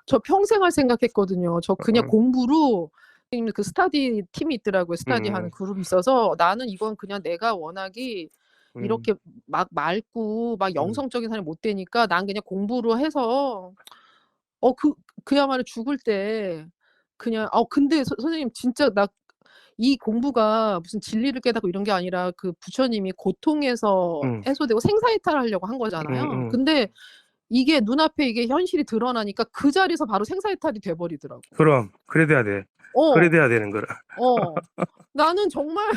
저 평생 할 생각했거든요. 저 그냥 어. 공부로 선생님 그 스터디 팀이 있더라고요. 스터디하는 그룹이 있어서 나는 이건 그냥 내가 워낙이 음. 이렇게 막 맑고 막 영성적인 사람이 못 되니까 난 그냥 공부로 해서 그야말로 죽을 때 그냥 근데 선생님 진짜 나 이 공부가 무슨 진리를 깨닫고 이런 게 아니라 그 부처님이 고통에서 음. 해소되고 생사해탈을 하려고 한 거잖아요. 근데 이게 눈앞에 이게 현실이 드러나니까 그 자리에서 바로 생사해탈이 돼 버리더라고. 그럼 그래 돼야 돼. 그래 어. 돼야 되는 거라. 나는 정말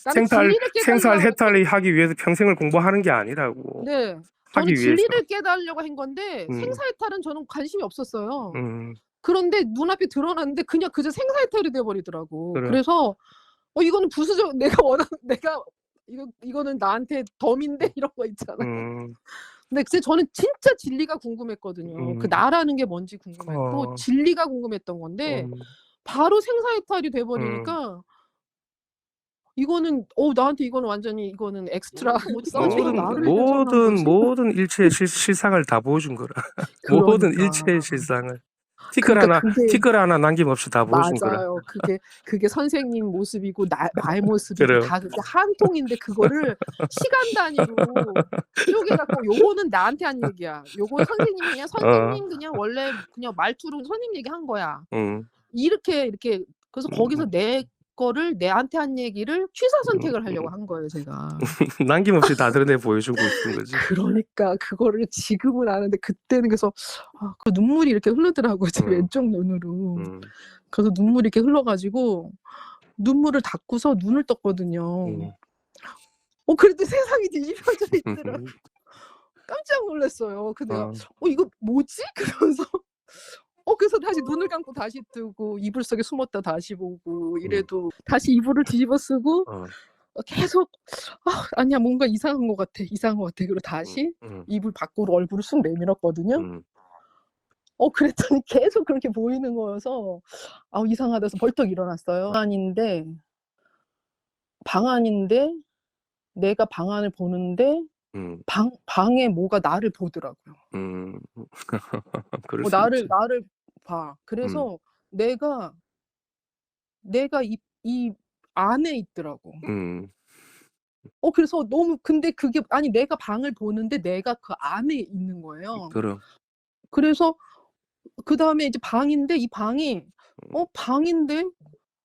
나는 진리를 생살 깨달으려고 해탈을 하기 위해서 평생을 공부하는 게 아니라고. 네. 저는 하기 위해서. 진리를 깨달으려고 한 건데 음. 생사해탈은 저는 관심이 없었어요. 음. 그런데 눈앞에 드러났는데 그냥 그저 생사해탈이 돼 버리더라고. 그래. 그래서 이거는 부수적 내가 원하는 내가 이거는 나한테 덤인데 이런 거 있잖아요. 음. 근데 글쎄 저는 진짜 진리가 궁금했거든요. 그 나라는 게 뭔지 궁금했고 진리가 궁금했던 건데 바로 생사해탈이 돼 버리니까 이거는 나한테 이거는 완전히 이거는 엑스트라 써주고 나를 위해서 한 거지. 모든 일체의 실상을 다 보여준 거라. 모든 그러니까. 일체의 실상을. 그러니까 그게 티끌 하나 남김없이 다 보여준 거라. 맞아요. 그게 선생님 모습이고 나의 모습이고 그럼. 다 그게 한 통인데 그거를 시간 단위로 쪼개 갖고 요거는 나한테 한 얘기야. 요건 선생님이 그냥 선생님 그냥 원래 그냥 말투로 선생님 얘기한 거야. 이렇게 그래서 거기서 내 거를 내한테 한 얘기를 취사 선택을 하려고 한 거예요, 제가. 남김없이 다 드러내 보여주고 있는 거지. 그러니까 그거를 지금은 아는데 그때는 그래서 그 눈물이 이렇게 흐르더라고요, 제 왼쪽 눈으로. 그래서 눈물이 이렇게 흘러 가지고 눈물을 닦고서 눈을 떴거든요. 그랬더니 세상이 뒤집어져 있더라고요. 깜짝 놀랐어요. 근데 내가 이거 뭐지?' 그러면서 그래서 다시 눈을 감고 다시 뜨고 이불 속에 숨었다 다시 보고 이래도 다시 이불을 뒤집어 쓰고 계속 '아니야. 뭔가 이상한 것 같아, 이상한 것 같아.' 그리고 다시 이불 밖으로 얼굴을 쑥 내밀었거든요. 그랬더니 계속 그렇게 보이는 거여서 이상하다 해서 벌떡 일어났어요. 방 안인데 내가 방 안을 보는데 방에 뭐가 나를 보더라고요. 그럴 수 있지. 나를 봐. 그래서 내가 이 안에 있더라고. 그래서 너무 근데 그게 아니 내가 방을 보는데 내가 그 안에 있는 거예요. 그럼. 그래서 그다음에 이제 방인데 이 방이 방인데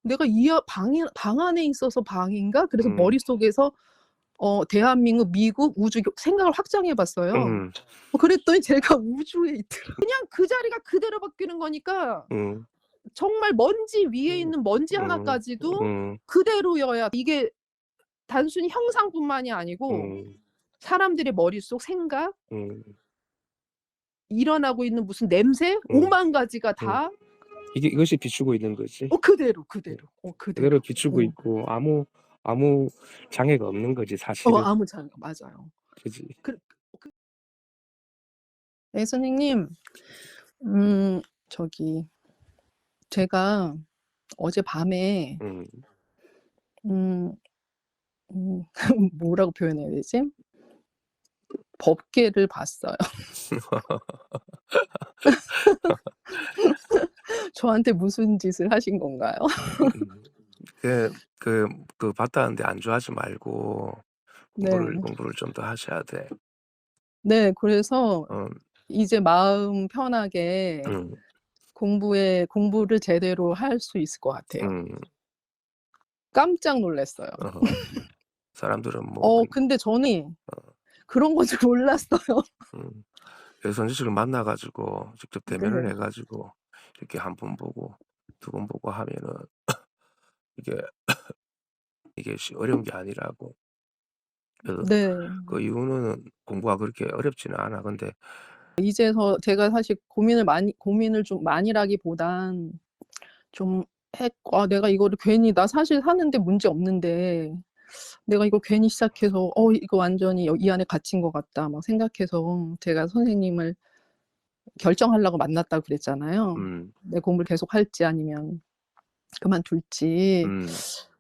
내가 방 안에 있어서 방인가? 그래서 머릿속에서 대한민국, 미국, 우주 생각을 확장해 봤어요. 그랬더니 제가 우주에 있더라고요. 그냥 그 자리가 그대로 바뀌는 거니까 정말 먼지 위에 있는 먼지 하나까지도 그대로여야 이게 단순히 형상뿐만이 아니고 사람들의 머릿속 생각 일어나고 있는 무슨 냄새 오만 가지가 다 이것이 비추고 있는 거지. 그대로. 그대로 비추고 있고 아무 장애가 없는 거지 사실은. 아무 장애 맞아요. 그지. 네 선생님. 제가 어젯밤에 뭐라고 표현해야 되지? 법궤를 봤어요. 저한테 무슨 짓을 하신 건가요? 그 봤다는데 안주하지 말고 네. 공부를 좀 더 하셔야 돼. 네. 그래서 이제 마음 편하게 공부를 제대로 할 수 있을 것 같아요. 깜짝 놀랐어요. 사람들은 뭐 근데 저는 그런 건 줄 몰랐어요. 선지식을 만나 가지고 직접 대면을 네. 해 가지고 이렇게 한 번 보고 두 번 보고 하면은 이게 어려운 게 아니라고. 그래서 네. 그 이유는 공부가 그렇게 어렵지는 않아. 근데 이제서 제가 사실 고민을 좀 많이라기보단 좀 했고 내가 이거를 괜히 나 사실 하는데 문제 없는데 내가 이걸 괜히 시작해서 이거 완전히 이 안에 갇힌 것 같다 막 생각해서 제가 선생님을 결정하려고 만났다고 그랬잖아요. 내 공부를 계속 할지 아니면 그만둘지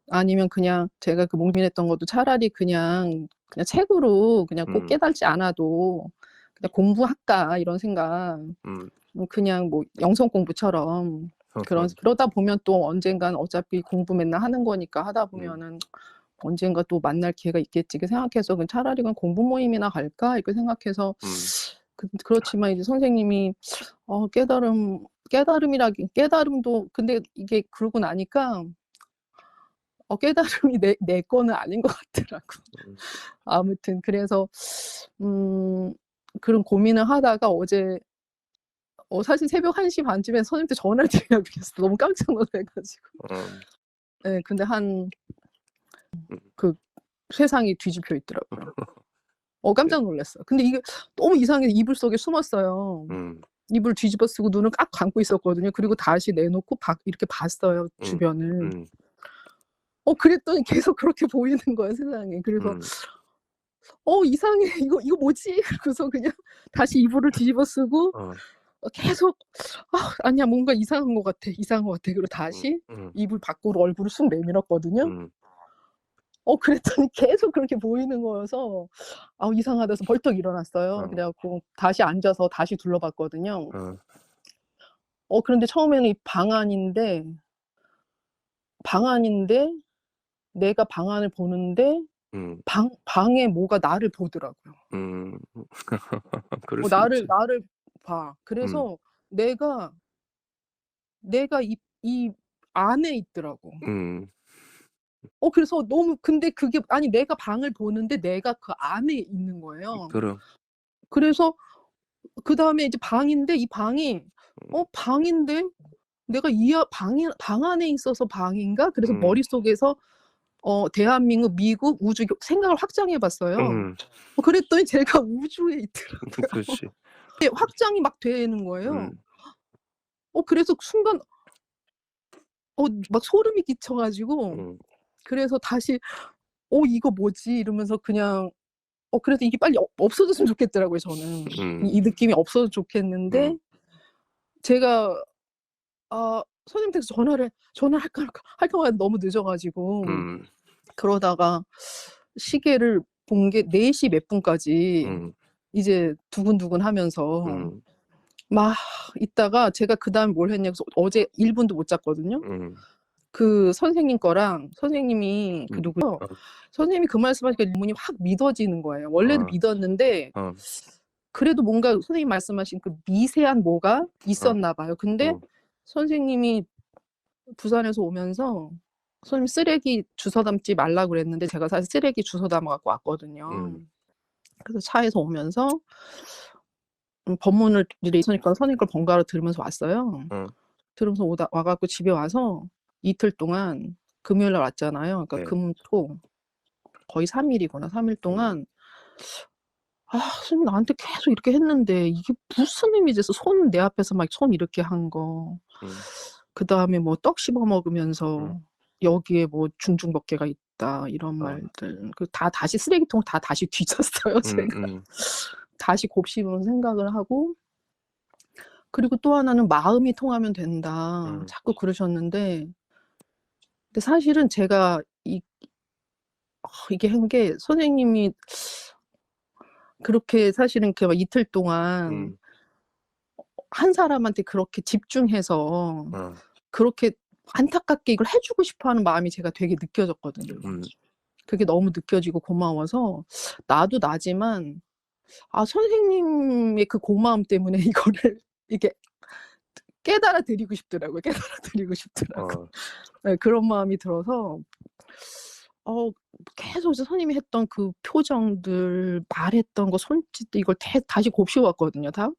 아니면 그냥 제가 그 몽민했던 것도 차라리 그냥 책으로 그냥 꼭 깨달지 않아도 그냥 공부할까 이런 생각 그냥 뭐 영성 공부처럼 그러다 보면 또 언젠간 어차피 공부 맨날 하는 거니까 하다 보면은 언젠가 또 만날 기회가 있겠지 이렇게 생각해서 차라리 그냥 공부 모임이나 갈까 이렇게 생각해서 그렇지만 이제 선생님이 깨달음도 근데 이게 그러고 나니까 깨달음이 내 거는 아닌 것 같더라고. 아무튼 그래서 그런 고민을 하다가 어제 사실 새벽 1시 반쯤에 선생님한테 전화를 드리려고 그랬어. 너무 깜짝 놀라가지고. 네, 근데 그 세상이 뒤집혀 있더라고요. 깜짝 놀랐어요. 근데 이게 너무 이상해. 이불 속에 숨었어요. 이불 뒤집어 쓰고 눈을 꽉 감고 있었거든요. 그리고 다시 내놓고 이렇게 봤어요, 주변을. 그랬더니 계속 그렇게 보이는 거야, 세상에. 그래서 이상해. 이거 뭐지? 그래서 그냥 다시 이불을 뒤집어 쓰고 계속 아니야, 뭔가 이상한 것 같아. 그리고 다시 이불 밖으로 얼굴을 쑥 내밀었거든요. 그랬더니 계속 그렇게 보이는 거여서 이상하다 해서 벌떡 일어났어요. 그래갖고 다시 앉아서 다시 둘러봤거든요. 그런데 처음에는 이 방 안인데 내가 방 안을 보는데 방에 뭐가 나를 보더라고요. 그럴 수 있지. 나를 봐. 그래서 내가 이 안에 있더라고. 그래서 근데 그게 내가 방을 보는데 내가 그 안에 있는 거예요. 그럼. 그래서 그다음에 이제 방인데 이 방이 방인데 내가 방 안에 있어서 방인가? 그래서 머릿속에서 대한민국, 미국, 우주 생각을 확장해 봤어요. 그랬더니 제가 우주에 있더라고요. 그렇지. 확장이 막 되는 거예요. 그래서 순간 막 소름이 끼쳐 가지고 그래서 다시 이거 뭐지? 이러면서 그냥 그래서 이게 빨리 없어졌으면 좋겠더라고요, 저는. 이 느낌이 없어졌으면 좋겠는데 제가 선생님한테 전화를 할까 말까 너무 늦어 가지고 그러다가 시계를 본 게 4시 몇 분까지 이제 두근두근하면서 막 있다가 제가 그다음에 뭘 했냐고 어제 1분도 못 잤거든요. 그 선생님 거랑 선생님이 누구요? 선생님이 그 말씀하시니까 질문이 확 믿어지는 거예요. 원래도 믿었는데 그래도 뭔가 선생님 말씀하신 그 미세한 뭐가 있었나 봐요. 근데 선생님이 부산에서 오면서 선생님 쓰레기 주워 담지 말라고 그랬는데 제가 사실 쓰레기 주워 담아 갖고 왔거든요. 그래서 차에서 오면서 법문을 있으니까 선생님 걸 번갈아 들으면서 왔어요. 들으면서 와 갖고 집에 와서 이틀 동안 금요일 날 왔잖아요. 그러니까 금, 토 거의 3일이구나. 3일 동안 선생님 나한테 계속 이렇게 했는데 이게 무슨 의미지? 손 내 앞에서 막 손 이렇게 한 거. 그다음에 뭐 떡 씹어 먹으면서 여기에 뭐 중중법계가 있다 이런 말들. 다시 쓰레기통을 다시 뒤졌어요, 제가. 다시 곱씹으면서 생각을 하고 그리고 또 하나는 마음이 통하면 된다. 자꾸 그러셨는데 근데 사실은 제가 이게 한 게 선생님이 그렇게 사실은 막 이틀 동안 한 사람한테 그렇게 집중해서 그렇게 안타깝게 이걸 해주고 싶어하는 마음이 제가 되게 느껴졌거든요. 그게 너무 느껴지고 고마워서 나도 나지만 선생님의 그 고마움 때문에 이거를 이게 깨달아 드리고 싶더라고요. 네, 그런 마음이 들어서 계속 선생님이 했던 그 표정들, 말했던 거, 손짓들 이걸 다시 곱씹어 왔거든요. 다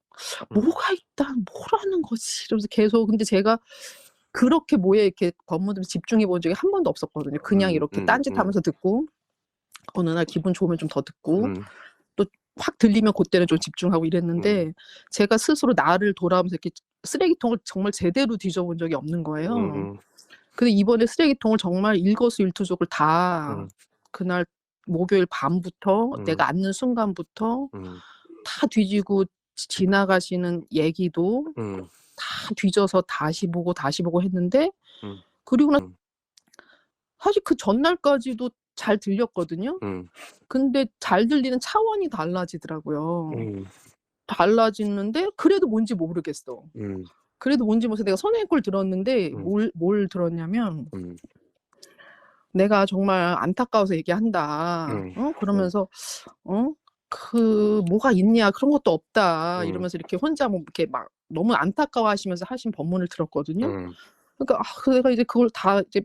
뭐가 있다, 뭐라는 거지 이러면서 계속. 근데 제가 그렇게 이렇게 법문을 집중해 본 적이 한 번도 없었거든요. 그냥 이렇게 딴짓하면서 듣고 어느 날 기분 좋으면 좀 더 듣고 또 확 들리면 그때는 좀 집중하고 이랬는데 제가 스스로 나를 돌아보면서 이렇게 쓰레기통을 정말 제대로 뒤져본 적이 없는 거예요. 근데 이번에 쓰레기통을 정말 일거수일투족을 다 그날 목요일 밤부터 내가 앉는 순간부터 다 뒤지고 지나가시는 얘기도 다 뒤져서 다시 보고 했는데 그리고 사실 그 전날까지도 잘 들렸거든요. 근데 잘 들리는 차원이 달라지더라고요. 달라지는데 그래도 뭔지 모르겠어. 음. 그래도 뭔지 모르겠어. 내가 선생님 걸 들었는데 음. 뭘 들었냐면 음. "내가 정말 안타까워서 얘기한다." 그러면서 "뭐가 있냐. 그런 것도 없다." 이러면서 이렇게 혼자 뭐 이렇게 막 너무 안타까워하시면서 하신 법문을 들었거든요. 음. 그러니까 내가 이제 그걸 다 이제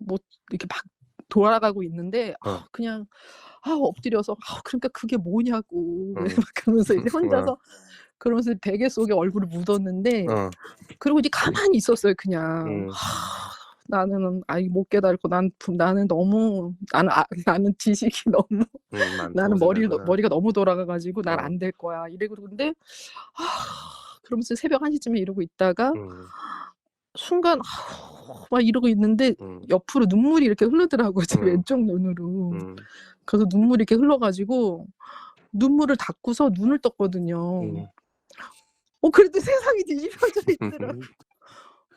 뭐 이렇게 막 돌아가고 있는데 그냥 엎드려서 그러니까 그게 뭐냐고 막 그러면서 이제 혼자서 그러면서 베개 속에 얼굴을 묻었는데 그리고 이제 가만히 있었어요 그냥. 나는 못 깨달고 나는 너무 나는 지식이 너무 나는 많다고 생각하나. 머리가 너무 돌아가 가지고 '난 어. 안 될 거야.' 이러고 근데 그러면서 새벽 1 시쯤에 이러고 있다가 순간 막 이러고 있는데 옆으로 눈물이 이렇게 흐르더라고요 제 왼쪽 눈으로. 그래서 눈물이 이렇게 흘러 가지고 눈물을 닦고서 눈을 떴거든요. 그래도 세상이 뒤집어져 있더라고요.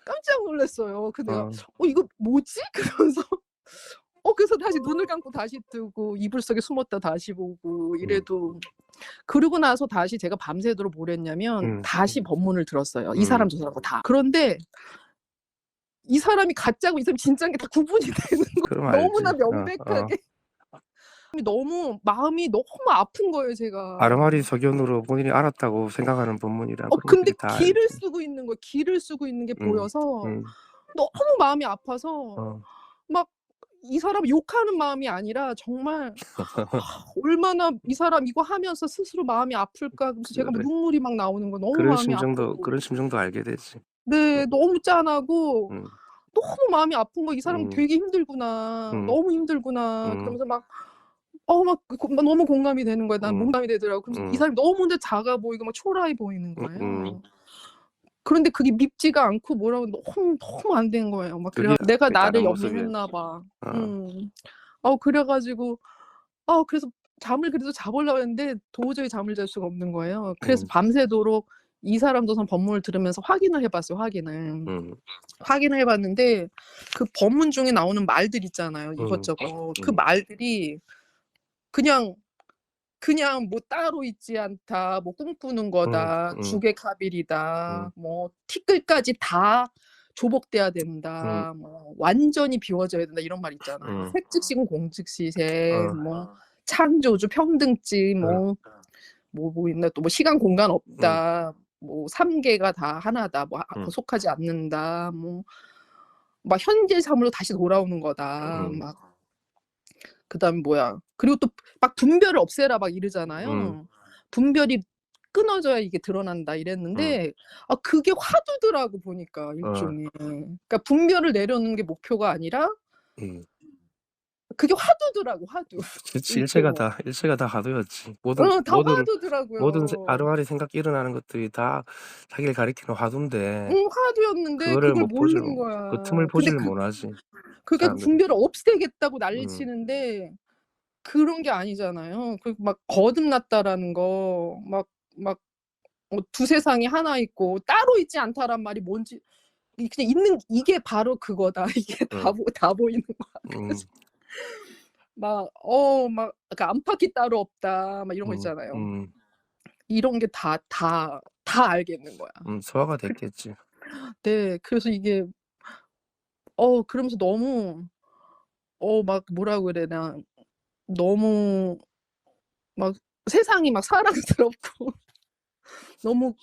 깜짝 놀랐어요. 근데 내가 '이거 뭐지?' 그러면서 그래서 다시 눈을 감고 다시 뜨고 이불 속에 숨었다 다시 보고 이래도 그러고 나서 다시 제가 밤새도록 뭘 했냐면 다시 법문을 들었어요. 이 사람 저 사람 다. 그런데 이 사람이 가짜고 이 사람이 진짜인 게 다 구분이 되는 그럼 거예요. 알지. 너무나 명백하게. 너무 마음이 너무 아픈 거예요 제가. 아르마리 석연으로 본인이 알았다고 생각하는 법문이랑 그런 근데 것들이 다 기를 알지. 쓰고 있는 거예요. 기를 쓰고 있는 게 보여서 너무 마음이 아파서 막 이 사람을 욕하는 마음이 아니라 정말 얼마나 이 사람 이거 하면서 스스로 마음이 아플까 그래서 제가 막 그래. 눈물이 막 나오는 거예요. 너무 마음이 아프고. 그런 심정도 알게 되지. 네. 너무 짠하고 너무 마음이 아픈 거예요. '이 사람 음. 되게 힘들구나. 너무 힘들구나.' 음. 그러면서 막 막 너무 공감이 되는 거예요. 난 공감이 되더라고요. 그러면서 이 사람이 너무 근데 작아 보이고 막 초라해 보이는 거예요. 그런데 그게 밉지가 않고 뭐라고 너무 안 된 거예요. 막 그래 그게 내가 나를 다른 모습이었지. 연민했나 봐. 그래 가지고 그래서 잠을 그래도 자 보려고 했는데 도저히 잠을 잘 수가 없는 거예요. 그래서 밤새도록 이 사람 저 사람 법문을 들으면서 확인을 해 봤어요, 확인을. 확인을 해 봤는데 그 법문 중에 나오는 말들 있잖아요, 이것저것. 그 말들이 그냥 뭐 따로 있지 않다, 뭐 꿈꾸는 거다, 주객하빌이다, 뭐 티끌까지 다 조복돼야 된다, 뭐 완전히 비워져야 된다 이런 말 있잖아요. 색즉시고 공즉시세, 뭐 창조주 평등지, 뭐 있나 또 뭐 시간 공간 없다, 뭐 삼계가 다 하나다, 뭐 속하지 않는다, 뭐 막 현재 삶으로 다시 돌아오는 거다, 막 그다음에 뭐야. 그리고 또 막 분별을 없애라 막 이러잖아요. 분별이 끊어져야 이게 드러난다 이랬는데 그게 화두더라고 보니까 일종의. 그러니까 분별을 내려놓는 게 목표가 아니라 그게 화두더라고 화두. 그치. 일종의. 일체가 다 화두였지. 다 화두더라고요. 아르마리 생각 일어나는 것들이 다 자기를 가리키는 화두인데 화두였는데 그거를 그걸 못 모르는 그 틈을 거야. 근데 보지를 못하지 그게 사람들이. 분별을 없애겠다고 음. 난리치는데 그런 게 아니잖아요. 그리고 막 거듭났다라는 거 막 두세상이 하나 있고 따로 있지 않다란 말이 뭔지 그냥 있는 이게 바로 그거다. 이게 다 보이는 거야. 그래서 막 그러니까 안팎이 따로 없다 막 이런 거 있잖아요. 이런 게 다 알겠는 거야. 소화가 됐겠지. 네. 그래서 이게 그러면서 너무 막 뭐라고 그래야 되나. 너무 막 세상이 막 사랑스럽고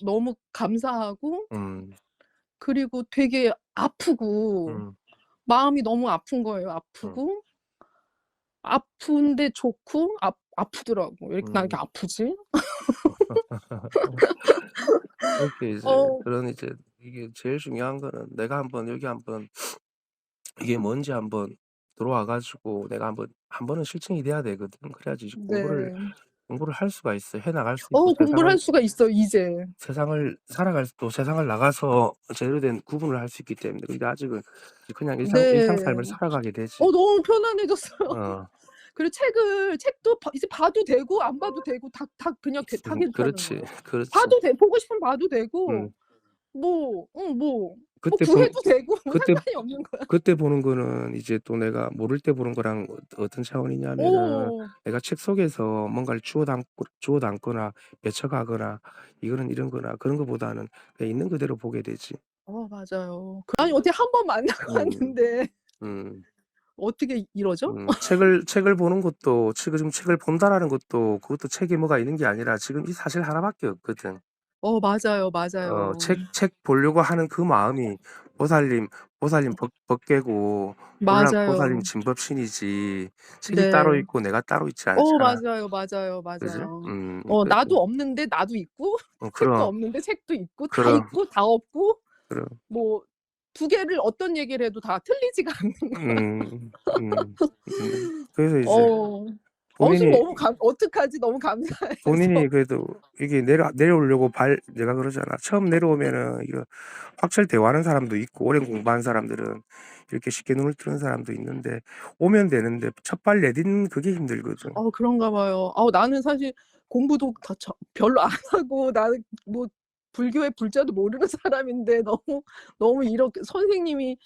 너무 감사하고 그리고 되게 아프고 마음이 너무 아픈 거예요. 아프고 아픈데 좋고 아프더라고. 왜 이렇게 나 이렇게 아프지? 그렇게 이제 어 그런 이제 이게 제일 중요한 거는 내가 한번 여기 한번 이게 뭔지 한번 들어와 가지고 내가 한 번은 실증이 돼야 되거든. 그래야지 네. 공부를 할 수가 있어. 해 나갈 수 있고 공부를 할 수가 있어 이제. 세상을 나가서 제대로 된 구분을 할 수 있기 때문에. 근데 아직은 그냥 일상 네. 삶을 살아가게 되지. 너무 편안해졌어요. 어. 그리고 책도 이제 봐도 되고 안 봐도 되고 다 그냥 다 괜찮은 그렇지. 거예요. 그렇지. 봐도 보고 싶으면 봐도 되고 음. 뭐 그때 본 구해도 되고 뭐 그때 상관이 없는 거야. 그때 보는 거는 이제 또 내가 모를 때 보는 거랑 어떤 차원이냐면은 어. 내가 책 속에서 뭔가를 주워 담거나 맺혀가거나 이거는 이런 거나 그런 거보다는 그냥 있는 그대로 보게 되지. 맞아요. 아니 어떻게 한 번 만나고 음. 왔는데 음. 어떻게 이러죠? 책을 보는 것도 지금 책을 본다라는 것도 그것도 책에 뭐가 있는 게 아니라 지금 이 사실 하나밖에 없거든. 맞아요, 맞아요. 책 보려고 하는 그 마음이 보살님 법계고 보살님 맞아요. 진법신이지 책이 따로 네. 있고 내가 따로 있지 않잖아. 맞아요, 맞아요, 그지? 맞아요. 그래서 나도 없는데 나도 있고 책도 그럼, 없는데 책도 그럼, 있고 다 없고 그럼. 뭐 두 개를 어떤 얘기를 해도 다 틀리지가 않는 거야. 음, 그래서 이제 어. 선생님 본인이 너무 어떡하지? 너무 감사해서. 본인이 그래도 이게 내려오려고 내가 그러잖아. 처음 내려오면은 이거 확철 대화하는 사람도 있고 오래 공부한 사람들은 이렇게 쉽게 눈을 뜨는 사람도 있는데 오면 되는데 첫 발 내딛는 그게 힘들거든. 그런가 봐요. 나는 사실 공부도 별로 안 하고 나는 뭐 불교의 불자도 모르는 사람인데 너무 이렇게 선생님이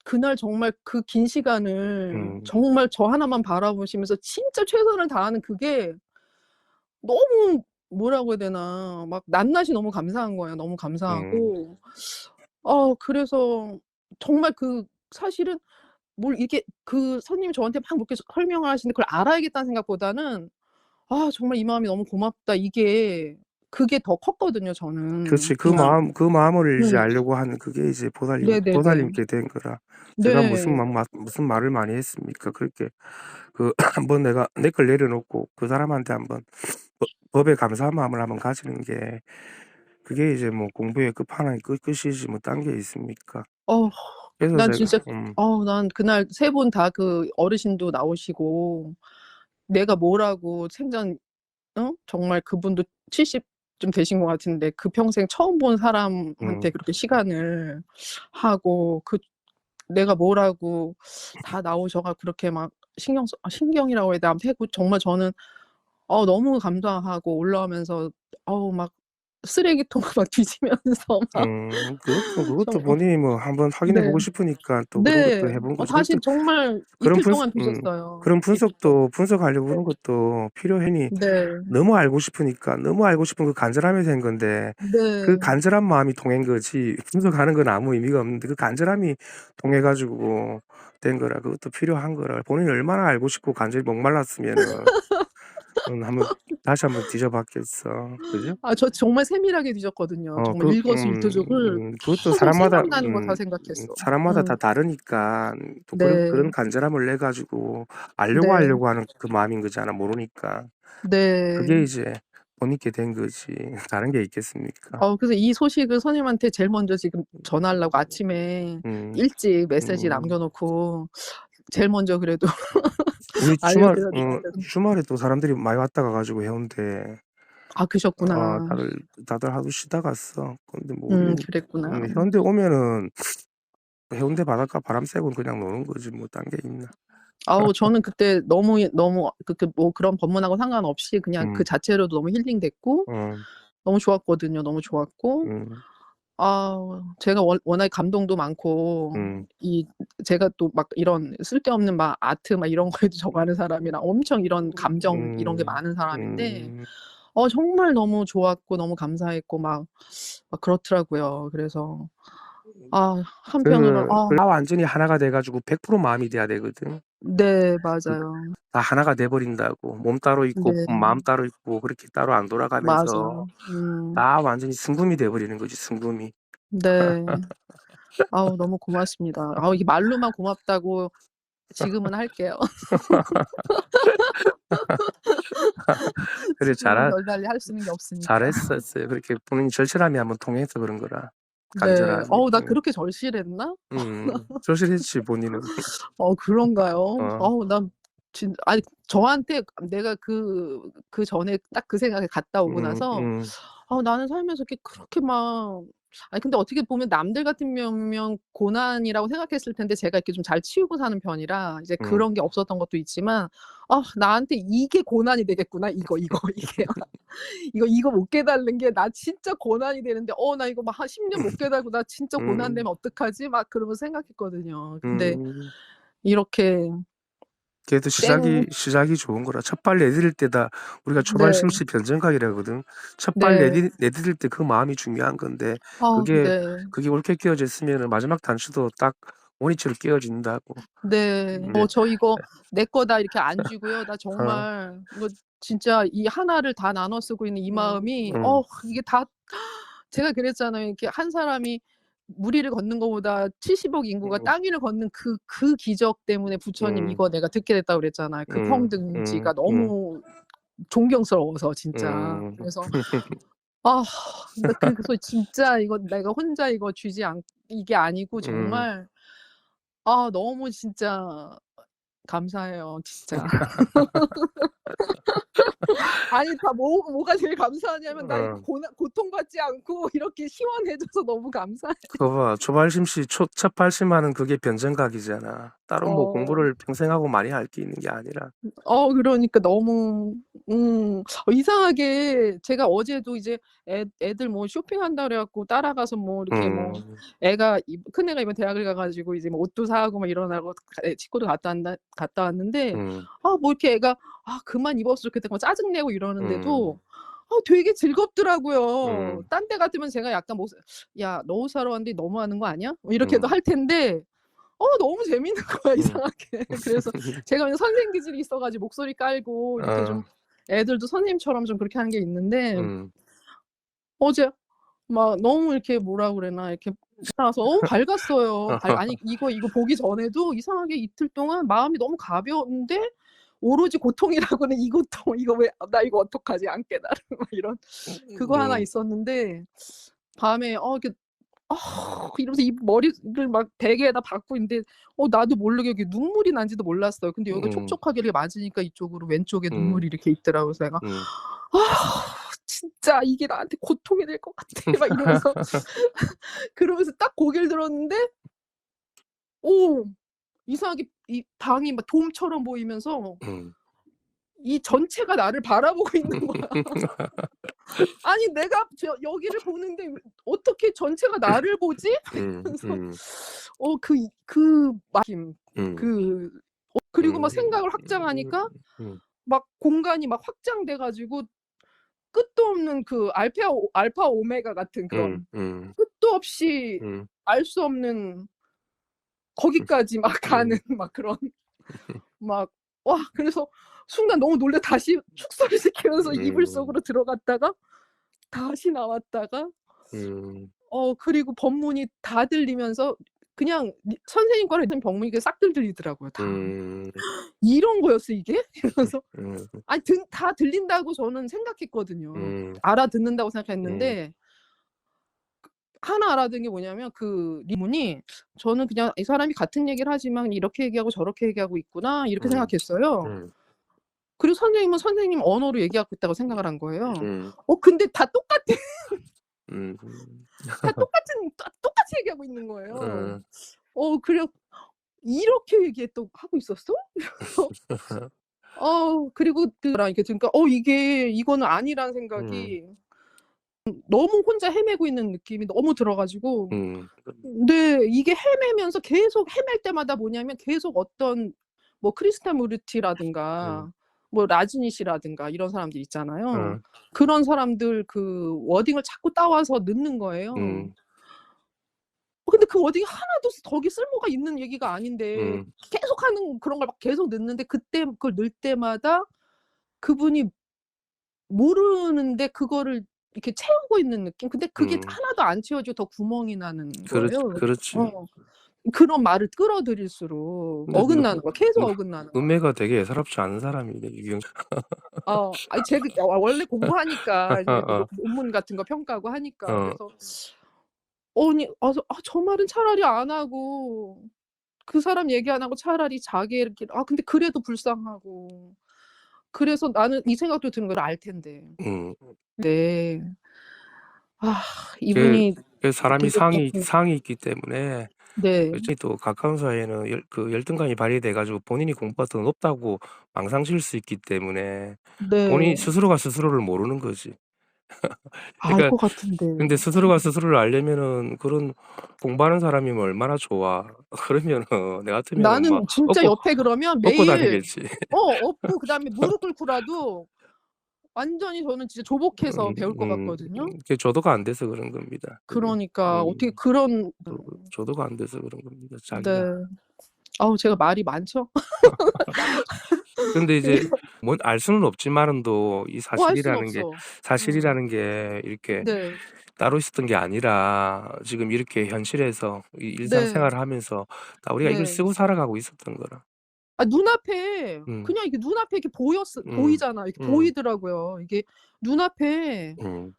그날 정말 그 긴 시간을 음, 정말 저 하나만 바라보시면서 진짜 최선을 다하는 그게 너무 뭐라고 해야 되나 막 낱낱이 너무 감사한 거예요. 너무 음, 감사하고 그래서 정말 사실은 뭘 이렇게 선생님이 저한테 막 뭐 이렇게 설명을 하시는데 그걸 알아야겠다는 생각보다는 정말 이 마음이 너무 고맙다. 그게 더 컸거든요 저는 그렇지. 그냥. 그 마음을 이제 음. 알려고 하는 그게 이제 네네네. 보살님께 된 거라. 제가 네. 무슨 말을 많이 했습니까? 그렇게 한번 내가 내 걸 내려놓고 그 사람한테 한번 법에 감사한 마음을 한번 가지는 게 그게 이제 뭐 공부의 끝이지 뭐 딴 게 있습니까? 어 그래서 난 제가 진짜 난 그날 세 분 다 어르신도 나오시고 내가 뭐라고 생전 정말 그분도 70좀 되신 것 같은데 그 평생 처음 본 사람한테 음 그렇게 시간을 하고 내가 뭐라고 다 나오셔 갖고 그렇게 막 신경이라고 해야 되나 아무튼 했고 정말 저는 너무 감사하고 올라오면서 막 쓰레기통을 막 뒤지면서 막 그것도 정 본인이 뭐 한번 확인해 네. 보고 싶으니까 또 그런 것도 네. 해본 거지. 사실 정말 그런 이틀 분 동안 뒤졌어요. 그런 이틀 동안. 분석하려고 그런 것도 필요하니 네. 너무 알고 싶으니까 너무 알고 싶은 그 간절함이 된 건데 그 네. 간절한 마음이 통한 거지 분석하는 건 아무 의미가 없는데 그 간절함이 통해 가지고 된 거라 그것도 필요한 거라 본인이 얼마나 알고 싶고 간절히 목말랐으면은 한번 다시 한번 뒤져 봤겠어. 그죠? 저 정말 세밀하게 뒤졌거든요. 정말 일거수일투족을 그것도 계속 생각나는 거 다 생각했어. 사람마다 다 다르니까 또 네. 그런 간절함을 내 가지고 네. 하려고 하는 그 마음인 거잖아 모르니까. 그게 네. 이제 못 잊게 된 거지. 다른 게 있겠습니까? 그래서 이 소식을 선생님한테 제일 먼저 지금 전하려고 아침에 음. 일찍 메시지 음. 남겨 놓고 제일 먼저 그래도 우리 알려드려야 되겠다고. 주말에 또 사람들이 많이 왔다 가 가지고 해운대 그러셨구나. 다들 하루 쉬다 갔어. 근데 뭐 우리는 그랬구나. 해운대 오면은 해운대 바닷가 바람 쐬고 그냥 노는 거지 뭐 딴 게 있나. 저는 그때 너무 뭐 그런 법문하고 상관없이 그냥 그 음. 자체로도 너무 힐링됐고 어. 너무 좋았거든요. 너무 좋았고 음. 제가 워낙에 감동도 많고 음. 제가 또 막 이런 쓸데없는 막 아트 막 이런 거에도 적하는 사람이라 엄청 이런 감정 이런 게 음. 많은 사람인데 음. 정말 너무 좋았고 너무 감사했고 막 그렇더라고요. 그래서 한편으로는 다 완전히 하나가 돼 가지고 100% 마음이 돼야 되거든. 네 그 맞아요. 다 하나가 돼 버린다고. 몸 따로 있고 네 마음 따로 있고 그렇게 따로 안 돌아가면서 맞아요. 다 완전히 순금이 돼 버리는 거지, 순금이. 네. 너무 고맙습니다. 이게 말로만 고맙다고 지금은 할게요. 그래 지금은 별달리 할 수 있는 게 없으니까. 잘했었어요. 그렇게 본인이 절실함이 한번 통해서 그런 거라. 네. 간절함이. 나 그렇게 절실했나? 절실했지 본인은. 그런가요? 어. 난 아니 저한테 내가 그전에 딱 그 생각에 갔다 오고 음. 나서 음. 나는 살면서 그렇게 막 아니 근데 어떻게 보면 남들 같으면 고난이라고 생각했을 텐데 제가 이렇게 좀 잘 치우고 사는 편이라 이제 음. 그런 게 없었던 것도 있지만 '아 나한테 이게 고난이 되겠구나. 이거 이게. 이거 못 깨달는 게 나 진짜 고난이 되는데 나 이거 막 한 10년 못 깨달고 나 진짜 음. 고난되면 어떡하지?' 막 그러면서 생각했거든요. 근데 음. 이렇게 그래도 생 시작이 좋은 거라. 첫 발 내디딜 때다 우리가 네. 초발심시 변정각이라거든. 첫 발 네. 내디딜 때 그 마음이 중요한 건데 아 그게 네. 옳게 끼워져 있으면은 마지막 단추도 딱 원위치로 끼워진다고. 네. 네. 저 이거 내 거다 이렇게 안 쥐고요. 나 어. 정말 이거 진짜 이 하나를 다 나눠 쓰고 있는 이 마음이 음. 이게 다 제가 그랬잖아요. 이렇게 한 사람이 무리를 걷는 것보다 70억 인구가 음. 땅 위를 걷는 그 기적 때문에 부처님 음. 이거 내가 듣게 됐다고 그랬잖아요. 그 평등지가 음. 너무 존경스러워서 진짜. 음. 그래서 아 나 그래서 진짜 이거 내가 혼자 이거 쥐지 않 이게 아니고 음. 정말 너무 진짜 감사해요 진짜. 아니 다 뭐가 제일 감사하냐면 나 이거 어. 고통받지 않고 이렇게 시원해져서 너무 감사해요. 그거 봐. 초발심시 첫 발심하는 그게 변정각이잖아. 따로 뭐 어. 공부를 평생 하고 많이 할 게 있는 게 아니라. 그러니까 너무 이상하게 제가 어제도 이제 애들 뭐 쇼핑한다 그래 갖고 따라가서 뭐 이렇게 뭐 음. 큰애가 이번 대학을 가 가지고 이제 뭐 옷도 사 가고 막 이러느라고 치과도 갔다 왔는데 음. 뭐 이렇게 애가 그만 입었으면 좋겠다 고 짜증 내고 이러는데도 음. 되게 즐겁더라고요. 음. 딴 때 같으면 제가 약간 뭐 "야 너 옷 사러 왔는데 너무하는 거 아니야?" 뭐 이렇게도 음. 할 텐데 너무 재밌는 거야 음. 이상하게. 그래서 제가 그냥 선생 기질이 있어 가지고 목소리 깔고 이렇게 좀 어. 애들도 선생님처럼 좀 그렇게 하는 게 있는데 음. 어제 막 너무 이렇게 뭐라 그래나 이렇게 나와서 너무 밝았어요. 아니 이거 보기 전에도 이상하게 이틀 동안 마음이 너무 가벼웠는데 오로지 고통이라고는 이 고통 이거 왜 '나 이거 어떡하지 안 깨달으면.' 막 이런 그거 하나 음. 있었는데 밤에 이렇게 이러면서 이 머리를 막 베개에다 박고 있는데 나도 모르게 여기 눈물이 난지도 몰랐어요. 근데 여기가 음. 촉촉하게 이렇게 맞으니까 이쪽으로 왼쪽에 음. 눈물이 이렇게 있더라고요. 그래서 내가 음. '진짜 이게 나한테 고통이 될 것 같아.' 막 이러면서 그러면서 딱 고개를 들었는데 오 이상하게 이 방이 막 돔처럼 보이면서 음. 이 전체가 나를 바라보고 있는 거야. 아니 내가 여기를 보는데 왜 어떻게 전체가 나를 보지? 음. 그래서 음. 그 느낌 음. 그 그리고 막 음. 생각을 확장하니까 음. 막 공간이 막 확장돼 가지고 끝도 없는 그 알파 오메가 같은 음. 그런 음. 끝도 없이 음. 알 수 없는 거기까지 막 가는 음. 막 그런 막 그래서 순간 너무 놀라 다시 축소를 시키면서 이불 음. 속으로 들어갔다가 다시 나왔다가 음. 그리고 법문이 다 들리면서 그냥 선생님 거랑 법문이 싹 들리더라고요 다. 음. '이런 거였어 이게?' 이러면서 음. 아니 다 들린다고 저는 생각했거든요. 음. 알아듣는다고 음. 생각했는데 하나 알아듣은 게 뭐냐면 그 리문이 저는 그냥 '이 사람이 같은 얘기를 하지만 이렇게 얘기하고 저렇게 얘기하고 있구나.' 이렇게 음. 생각했어요. 음. 그리고 선생님은 선생님 언어로 얘기하고 있다고 생각을 한 거예요. 음. 근데 다 똑같아. 음. 다 똑같이 얘기하고 있는 거예요. 음. 그래 '이렇게 얘기했다고 하고 있었어?' 이러면서 그리고 그거랑 이렇게 들으니까 이거는 아니라는 음. 생각이 너무 혼자 헤매고 있는 느낌이 너무 들어 가지고 음. 네 이게 헤매면서 계속 헤맬 때마다 뭐냐면 계속 어떤 뭐 음. 크리스타무르티라든가 뭐 라즈니시라든가 이런 사람들 있잖아요. 어. 그런 사람들 그 워딩을 자꾸 따와서 넣는 거예요. 음. 근데 그 워딩이 하나도 거기 쓸모가 있는 얘기가 아닌데 음. 계속하는 그런 걸 막 계속 넣는데 그때 그걸 넣을 때마다 그분이 모르는데 그거를 이렇게 채우고 있는 느낌? 근데 그게 음. 하나도 안 채워지고 더 구멍이 나는 거예요. 그렇지. 그런 말을 끌어들일수록 근데 어긋나는 거야. 계속 눈 어긋나는 거야. 눈매가 되게 예사롭지 않은 사람이네 유경. 아니 제가 원래 공부하니까 이제 뭐 어어. 논문 같은 거 평가하고 하니까 어. 그래서 아니 저 말은 차라리 안 하고 그 사람 얘기 안 하고 차라리 자기 이렇게 근데 그래도 불쌍하고 그래서 나는 이 생각도 드는 거예요. 알 텐데. 음. 네. 그 이분이 그래서 사람이 되게 상이 있기 때문에 네. 여전히 또 가까운 사이에는 열등감이 발휘돼 가지고 본인이 공부가 더 높다고 망상칠 수 있기 때문에 본인이 네. 스스로가 스스로를 모르는 거지. 알 그러니까 것 같은데. 근데 스스로가 스스로를 알려면은 그런 공부하는 사람이면 얼마나 좋아. 그러면은 내 같으면은 막 나는 진짜 옆에 그러면 업고 매일 다니겠지. 업고 그다음에 무릎 꿇고라도 완전히 저는 진짜 조복해서 배울 것 같거든요. 그게 조도가 안 돼서 그런 겁니다. 그게. 그러니까 어떻게 그런 조도가 안 돼서 그런 겁니다, 자기가. 네. 아우 제가 말이 많죠? 근데 이제 알 수는 없지만은 또 이 알 수는 없어. 사실이라는 게 이렇게 네. 따로 있었던 게 아니라 지금 이렇게 현실에서 이 네. 일상생활을 하면서 다 우리가 이걸 네. 쓰고 살아가고 있었던 거라. 눈앞에 음. 그냥 이게 눈앞에 이렇게 음. 보이잖아. 이렇게 음. 보이더라고요. 이게 눈앞에 음.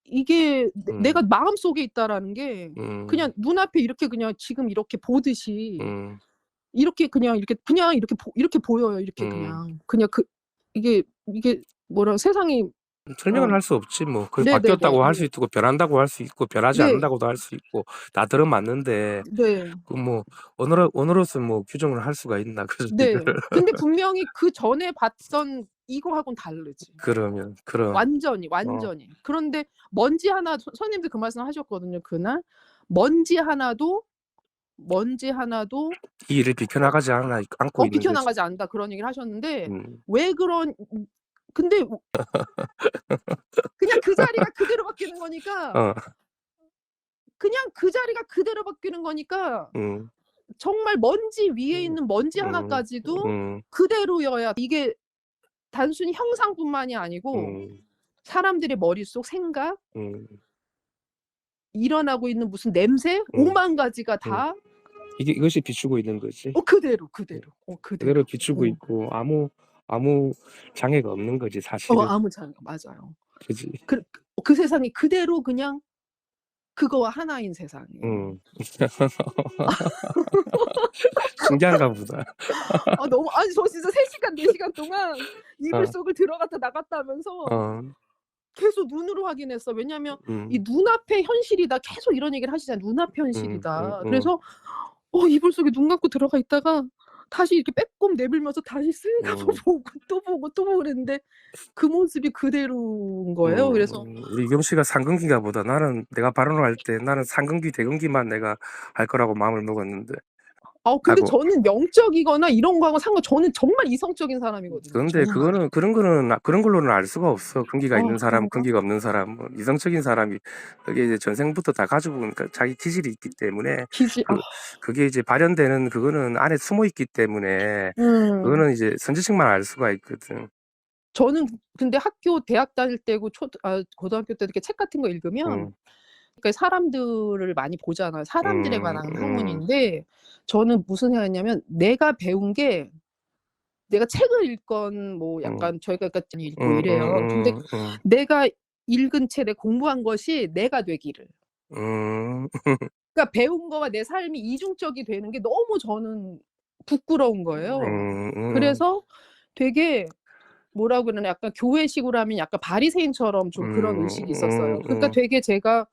이게 내가 음. 마음속에 있다라는 게 음. 그냥 눈앞에 이렇게 그냥 지금 이렇게 보듯이 음. 이렇게 그냥 이렇게 보여요. 이렇게 음. 그냥 이게 뭐라 세상이 설명은 할 수 없지 뭐. 그 네네네. 바뀌었다고 할 수 있고 변한다고 할 수 있고 변하지 네. 않는다고도 할 수 있고 다 들어맞는데 네. 그 뭐 언어로서 뭐 규정을 할 수가 있나 그래서 네. 이거를 근데 분명히 그전에 봤던 이거하고는 다르지. 그럼 완전히. 그런데 먼지 하나 선생님도 그 말씀하셨거든요, 그날. 먼지 하나도 이 일을 비켜나가지 않고 있는 거지. 비켜나가지 않는다 그런 얘기를 하셨는데 음. 왜 그런 근데 그냥 그 자리가 그대로 바뀌는 거니까 어. 그냥 그 자리가 그대로 바뀌는 거니까 음. 정말 먼지 위에 음. 있는 먼지 음. 하나까지도 음. 그대로여야 이게 단순히 형상뿐만이 아니고 음. 사람들의 머릿속 생각, 음. 일어나고 있는 무슨 냄새, 음. 5만 가지가 음. 다 이것이 비추고 있는 거지. 그대로. 그대로 비추고 있고 아무 장애가 없는 거지 사실은. 아무 장 맞아요. 그지? 그 세상이 그대로 그냥 그거와 하나인 세상이에요. 신기한가 보다. 너무 저 진짜 3 시간 4 시간 동안 이불 속을 들어갔다 나갔다 하면서 어. 계속 눈으로 확인했어. 왜냐면 이 음. 눈앞의 현실이다. 계속 이런 얘기를 하시잖아요. 눈앞 음. 현실이다. 그래서 이불 속에 눈 감고 들어가 있다가 다시 이렇게 빼꼼 내밀면서 다시 쓱 한번 보고 또 보고 또 보고 그랬는데 그 모습이 그대로인 거예요. 그래서 우리 이경 씨가 상근기가 보다 나는 내가 발언을 할 때 나는 상근기, 대근기만 내가 할 거라고 마음을 먹었는데. 근데 하고 저는 영적이거나 이런 거하고 저는 정말 이성적인 사람이거든요. 그런데 정말. 그런 걸로는 알 수가 없어. 근기가 있는 사람, 그런가? 근기가 없는 사람, 뭐 이성적인 사람이 그게 이제 전생부터 다 가지고 온 자기 기질이 있기 때문에 기지 그게 이제 발현되는 그거는 안에 숨어 있기 때문에 음. 그거는 이제 선지식만 알 수가 있거든. 저는 근데 대학 다닐 때고 고등학교 때 이렇게 책 같은 거 읽으면 그러니까 사람들을 많이 보잖아요. 사람들에 관한 학문인데 저는 무슨 생각했냐면 내가 배운 게 내가 책을 읽건 뭐 약간 저희가 읽고 이래요. 근데 내가 읽은 책, 내가 공부한 것이 내가 되기를. 그러니까 배운 거와 내 삶이 이중적이 되는 게 너무 저는 부끄러운 거예요. 그래서 되게 뭐라 그러나 약간 교회식으로 하면 약간 바리새인처럼 좀 그런 의식이 있었어요. 그러니까 되게 제가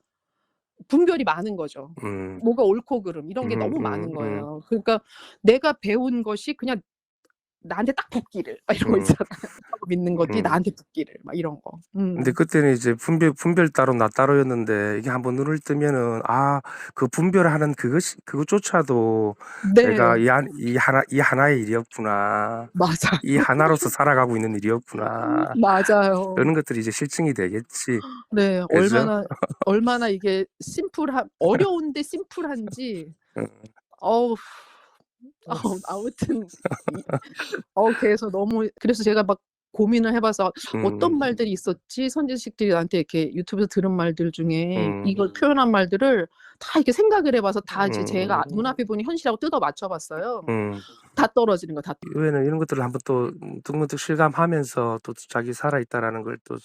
분별이 많은 거죠. 뭐가 옳고 그름 이런 게 너무 많은 거예요. 그러니까 내가 배운 것이 그냥 나한테 딱 붙기를 막 이런 거 있잖아요. 믿는 것이 나한테 붙기를 막 이런 거. 근데 그때는 이제 분별 따로 나 따로였는데 이게 한번 눈을 뜨면은 그 분별하는 그것조차도 내가 네. 이 하나의 일이었구나. 맞아요. 이 하나로서 살아가고 있는 일이었구나. 맞아요. 그런 것들이 이제 실증이 되겠지. 네. 그죠? 얼마나 이게 어려운데 심플한지 응. 어우 아무튼 그래서 제가 막 고민을 해 봐서 어떤 말들이 있었지? 선지식들이 나한테 이렇게 유튜브에서 들은 말들 중에 이걸 표현한 말들을 다 이렇게 생각을 해 봐서 다 이제 제가 눈앞에 보이는 현실하고 뜯어 맞춰 봤어요. 다 떨어지는 거야. 다. 이후에는 이런 것들을 한번 또 문득문득 실감하면서 또 자기 살아있다라는 걸 또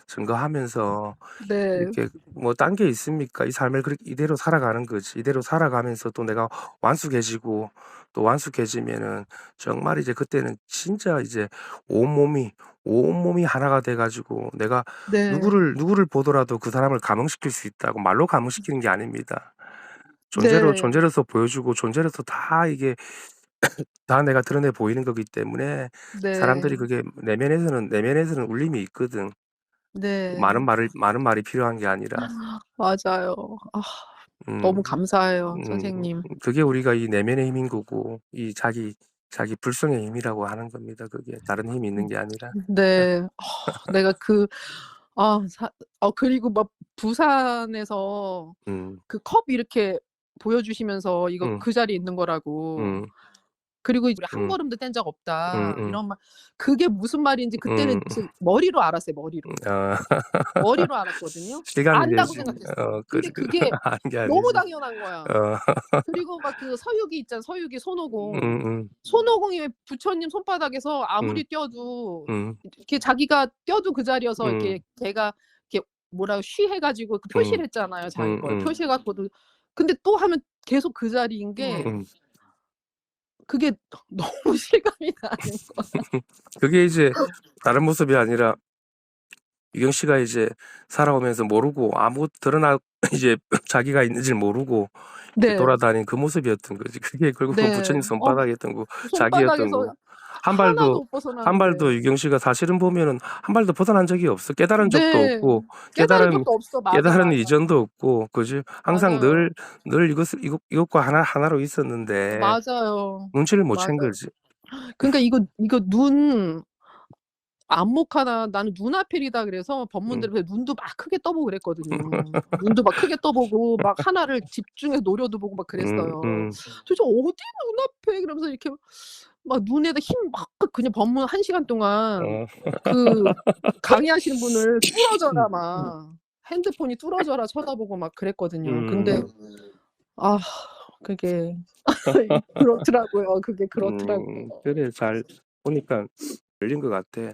증거하면서 네. 이렇게 뭐 딴 게 있습니까? 이 삶을 그렇게 이대로 살아가는 거지. 이대로 살아가면서 또 내가 완숙해지고 또 완숙해지면은 정말 이제 그때는 진짜 이제 온몸이 하나가 돼 가지고 내가 네. 누구를 보더라도 그 사람을 감흥시킬 수 있다고. 말로 감흥시키는 게 아닙니다. 네. 존재로서 보여주고 존재로서 다 이게 다 내가 드러내 보이는 거기 때문에 네. 사람들이 그게 내면에서는 울림이 있거든. 네. 많은 말이 필요한 게 아니라. 맞아요. 아 음. 너무 감사해요, 음. 선생님. 그게 우리가 이 내면의 힘인 거고 이 자기 불성의 힘이라고 하는 겁니다 그게. 다른 힘이 있는 게 아니라. 네. 내가 그리고 막 부산에서 음. 그 컵 이렇게 보여주시면서 이거 음. 그 자리에 있는 거라고. 음. 그리고 이제 "한 음. 걸음도 뗀 적 없다." 음음. 이런 말. 그게 무슨 말인지 그때는 음. 머리로 알았어요, 머리로. 아. 머리로 알았거든요. 실감이 안다고 되지. 생각했어. 그 근데 그게 아는 게 너무 아니지. 당연한 거야. 어. 그리고 막 그 서유기 있잖아, 서유기 손오공. 음음. 손오공이 왜 부처님 손바닥에서 음. 아무리 뛰어도 음. 이렇게 자기가 뛰어도 그 자리여서 음. 이렇게 걔가 이렇게 뭐라고 쉬해 가지고 그 음. 표시를 했잖아요, 자기 걸. 음음. 표시해 갖고도 근데 또 하면 계속 그 자리인 게 음. 그게 너무 실감이 나는 거야. 그게 이제 다른 모습이 아니라 유경 씨가 이제 살아오면서 모르고 아무 드러나 이제 자기가 있는지를 모르고 이렇게 네. 돌아다닌 그 모습이었던 거지. 그게 결국은 부처님 네. 손바닥이었던 거, 자기였던 손바닥에서 거. 하나도 못 한 발도 벗어나는데. 유경 씨가 사실은 보면은 한 발도 벗어난 적이 없어. 깨달은 적도 네. 없고 깨달은 적도 없어. 맞아, 깨달은 맞아. 이전도 없고 그지? 항상 맞아요. 늘 이것과 하나로 있었는데 맞아요. 눈치를 못 챈 맞아요. 거지. 그러니까 이거 눈 안목 하나 나는 눈아필이다 그래서 음. 법문대로 눈도 막 크게 떠보고 그랬거든요. 눈도 막 크게 떠보고 막 하나를 집중해서 노려도 보고 막 그랬어요. 음. 도대체 어디 눈앞에 그러면서 이렇게 막 눈에다 힘 막 그냥 법문 1 시간 동안 어. 그 강의하시는 분을 뚫어져라 막 핸드폰이 뚫어져라 쳐다보고 막 그랬거든요. 근데 음. 아 그게 그렇더라고요. 그게 그렇더라고요. 그래 잘 보니까 열린 것 같아.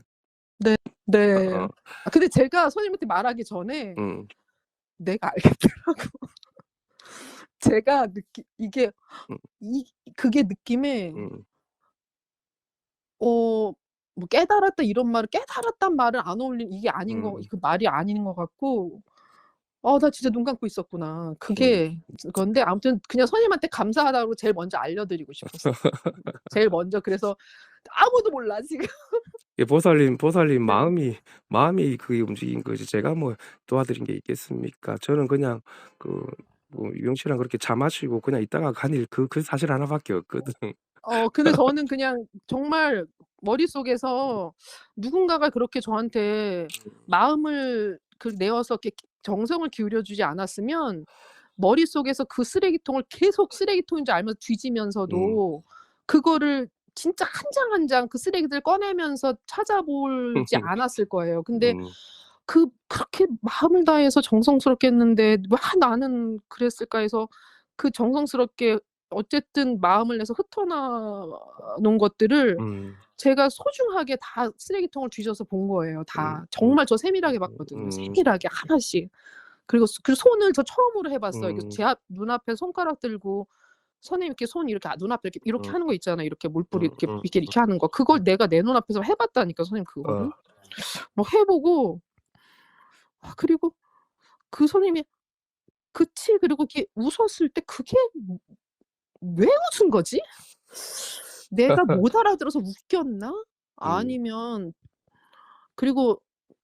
네. 네. 어어. 근데 제가 선생님한테 말하기 전에 음. 내가 알겠더라고. 제가 이게 음. 그게 느낌에 음. 뭐 깨달았다 이런 말은 깨달았단 말은 안 어울리는 이게 아닌 거 음. 그 말이 아닌 것 같고 나 진짜 눈 감고 있었구나. 음. 그게 그건데 아무튼 그냥 선생님한테 감사하다고 제일 먼저 알려드리고 싶었어요. 제일 먼저 그래서 아무도 몰라 지금. 이 보살님 네. 마음이 그게 움직인 거지 제가 뭐 도와드린 게 있겠습니까? 저는 그냥 그 뭐 유영 씨랑 그렇게 차 마시고 그냥 있다가 간 일 그 사실 하나밖에 없거든. 근데 저는 그냥 정말 머릿속에서 누군가가 그렇게 저한테 마음을 내어서 이렇게 정성을 기울여 주지 않았으면 머릿속에서 그 쓰레기통을 계속 쓰레기통인 줄 알면서 음. 뒤지면서도 그거를 진짜 한 장 한 장 그 쓰레기들 꺼내면서 찾아보지 않았을 거예요. 근데 음. 그렇게 마음을 다해서 정성스럽게 했는데 '왜 나는 그랬을까?' 해서 그 정성스럽게 어쨌든 마음을 내서 흩어나 놓은 것들을 음. 제가 소중하게 다 쓰레기통을 뒤져서 본 거예요 음. 다. 음. 정말 저 세밀하게 봤거든요. 음. 세밀하게 하나씩. 그리고 그 손을 저 처음으로 해 봤어요. 이렇게 음. 제 눈앞에 손가락 들고 선생님 이렇게 손 이렇게 눈앞에 이렇게 음. 하는 거 있잖아요. 이렇게 물뿌리 음. 이렇게 하는 거. 그걸 내가 내 눈앞에서 해 봤다니까 선생님 어. 그거를. 막 해 보고 그리고 그 선생님이 그치. 그리고 이렇게 웃었을 때 그게 왜 웃은 거지? 내가 못 알아들어서 웃겼나? 음. 아니면 그리고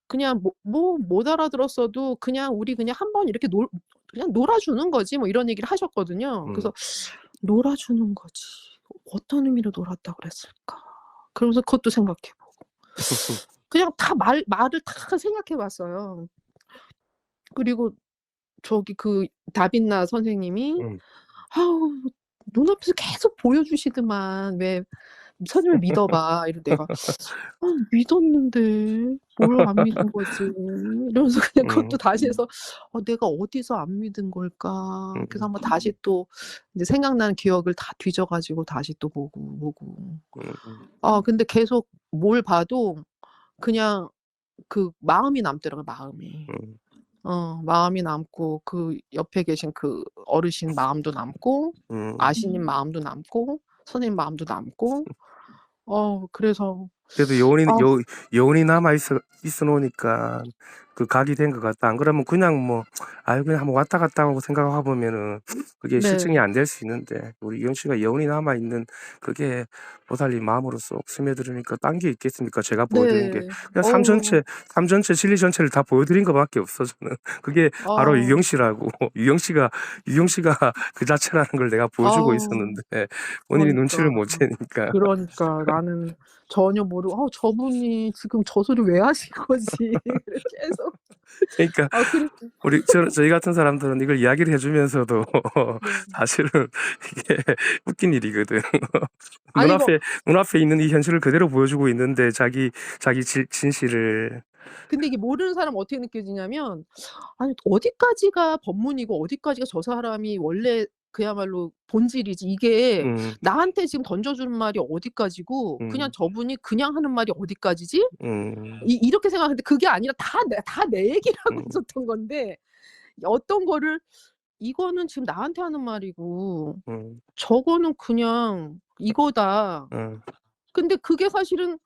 그냥 못 알아들었어도 그냥 우리 그냥 한번 이렇게 그냥 놀아 주는 거지 뭐 이런 얘기를 하셨거든요. 음. 그래서 '놀아 주는 거지. 어떤 의미로 놀았다 그랬을까?' 그러면서 그것도 생각해 보고. 그냥 다 말을 다 생각해 봤어요. 그리고 저기 그 다빈나 선생님이 음. 아우 눈앞에서 계속 보여주시더만 왜 "선생님을 믿어 봐." 이러는데 내가 믿었는데 뭘 안 믿은 거지." 이러면서 그냥 그것도 음. 다시 해서 '내가 어디서 안 믿은 걸까?' 그래서 음. 한번 다시 또 이제 생각나는 기억을 다 뒤져 가지고 다시 또 보고. 음. 근데 계속 뭘 봐도 그냥 그 마음이 남더라고요, 마음이. 음. 마음이 남고 그 옆에 계신 그 어르신 마음도 남고 음. 아시님 마음도 남고 선생님 마음도 남고 그래서 그래도 여운이 남아 있어 놓으니까 그 각이 된 것 같다. 안 그러면 그냥 뭐 그냥 한번 왔다 갔다 하고 생각해 보면은 그게 네. 실증이 안 될 수 있는데 우리 이경 씨가 여운이 남아 있는 그게 보살님 마음으로 쏙 스며들으니까 딴 게 있겠습니까? 제가 보여드린 게. 네. 그냥 삶 전체 진리 전체를 다 보여드린 것밖에 없어 저는. 그게 바로 아. 유경 씨라고. 유경 씨가 그 자체라는 걸 내가 보여주고 아우 있었는데 본인이 눈치를 그러니까. 못 채니까. 그러니까 나는 전혀 모르고 '저분이 지금 저 소리 왜 하신 거지?' 계속. 그러니까 그리고 저희 같은 사람들은 이걸 이야기를 해 주면서도 네. 사실은 이게 웃긴 일이거든. 아니 이거 눈앞에 있는 이 현실을 그대로 보여주고 있는데 자기 진실을. 근데 이게 모르는 사람은 어떻게 느껴지냐면 아니 어디까지가 법문이고 어디까지가 저 사람이 원래 그야말로 본질이지 이게 음. 나한테 지금 던져 주는 말이 어디까지고 그냥 음. 저분이 그냥 하는 말이 어디까지지? 음. 이렇게 생각하는데 그게 아니라 다 내 얘기를 하고 음. 있었던 건데 어떤 거를 이거는 지금 나한테 하는 말이고 음. 저거는 그냥 이거다. 음. 근데 그게 사실은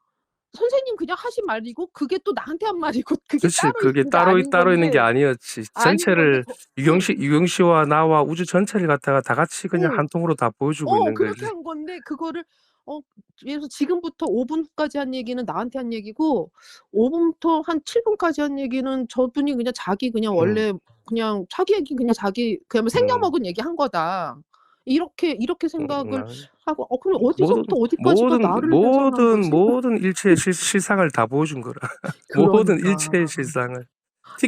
선생님 그냥 하신 말이고 그게 또 나한테 한 말이고 그게 그치. 따로 그게 있는 게 아닌 따로 있는 게 건데 아니었지. 아닌 건데 전체를 유경 씨와 나와 우주 전체를 갖다가 다 같이 그냥 응. 한 통으로 다 보여주고 있는 그렇게 거지. 한 건데 그거를 어 예를 들어서 지금부터 5 분까지 한 얘기는 나한테 한 얘기고 5 분부터 한 7 분까지 한 얘기는 저분이 그냥 자기 그냥 음. 원래 그냥 자기 얘기 그냥 자기 그냥 음. 생겨먹은 얘기한 거다. 이렇게 생각을 음. 하고 그럼 모든 어디서부터 어디까지가 나를 훼손한 거지? 모든 일체의 실상을 다 보여준 거라. 모든 그러니까. 일체의 실상을.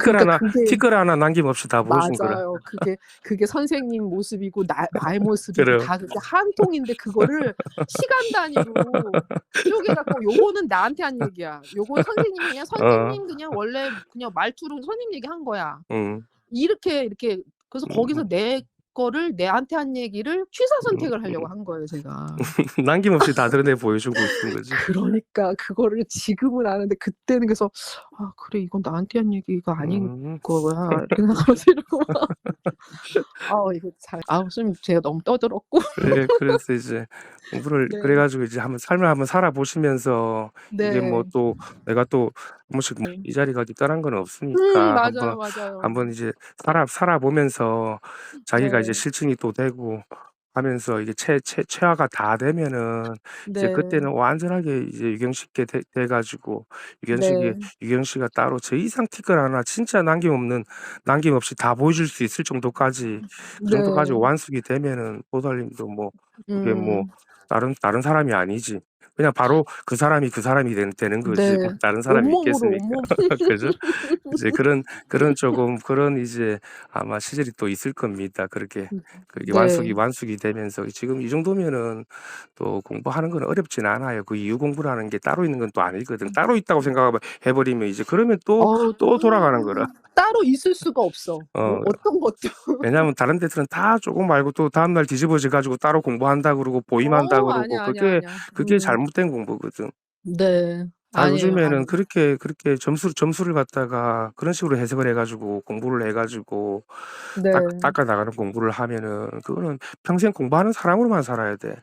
그러니까 그게 티끌 하나 남김없이 다 보여준 거라. 맞아요. 그게 선생님 모습이고 나의 모습이고 그럼. 다 그게 한 통인데 그거를 시간 단위로 쪼개 갖고 요거는 나한테 한 얘기야. 요건 선생님이 그냥 어. 선생님 그냥 원래 그냥 말투로 선생님 얘기한 거야. 음. 이렇게 그래서 거기서 음. 내 거를 내한테 한 얘기를 취사 음. 선택을 하려고 한 거예요 제가. 남김없이 다 드러내 보여주고 있은 거지. 그러니까 그거를 지금은 아는데 그때는 그래서 '아 그래 이건 나한테 한 얘기가 아닌 음. 거야.' 이렇게 생각하면서 이러고 이거 잘 선생님 제가 너무 떠들었고. 그래 그래서 이제 공부를 그래 네. 가지고 이제 삶을 한번 살아 보시면서 이게 뭐 네. 또 내가 또 한 번씩 뭐 네. 이 자리가 뒷단한 건 없으니까 맞아요, 맞아요. 한번 이제 살아 보면서 자기가 이제 네. 실증이 또 되고 하면서 이게 체화가 다 되면은 이제 네. 그때는 완전하게 이제 유경 씨께 돼 가지고 네. 유경 씨가 따로 저 이상 티끌 하나 진짜 남김없이 다 보여줄 수 있을 정도까지 그 정도까지 네. 완숙이 되면은 보살님도 뭐 그게 뭐 음. 다른 사람이 아니지. 그냥 바로 그 사람이 되는 거지. 뭐 네. 다른 사람이 온몸으로 있겠습니까? 온몸. 그죠? 이제 조금 그런 이제 아마 시절이 또 있을 겁니다. 그게 네. 완숙이 되면서 지금 이 정도면은 또 공부하는 건 어렵진 않아요. 그 이유 공부라는 게 따로 있는 건 또 아니거든. 따로 있다고 해 버리면 이제 그러면 어우 또 돌아가는 거라. 따로 있을 수가 없어. 어 어떤 것도. 왜냐하면 다른 데들은 다 조금 말고 또 다음날 뒤집어져 가지고 따로 공부한다 그러고 보임한다 그러고 아니야, 아니야, 아니야. 그게 잘못된 공부거든. 네. 아니에요, 요즘에는 아니에요. 그렇게 점수를 갖다가 그런 식으로 해석을 해 가지고 공부를 해 가지고 네. 닦아 나가는 공부를 하면은 그거는 평생 공부하는 사람으로만 살아야 돼.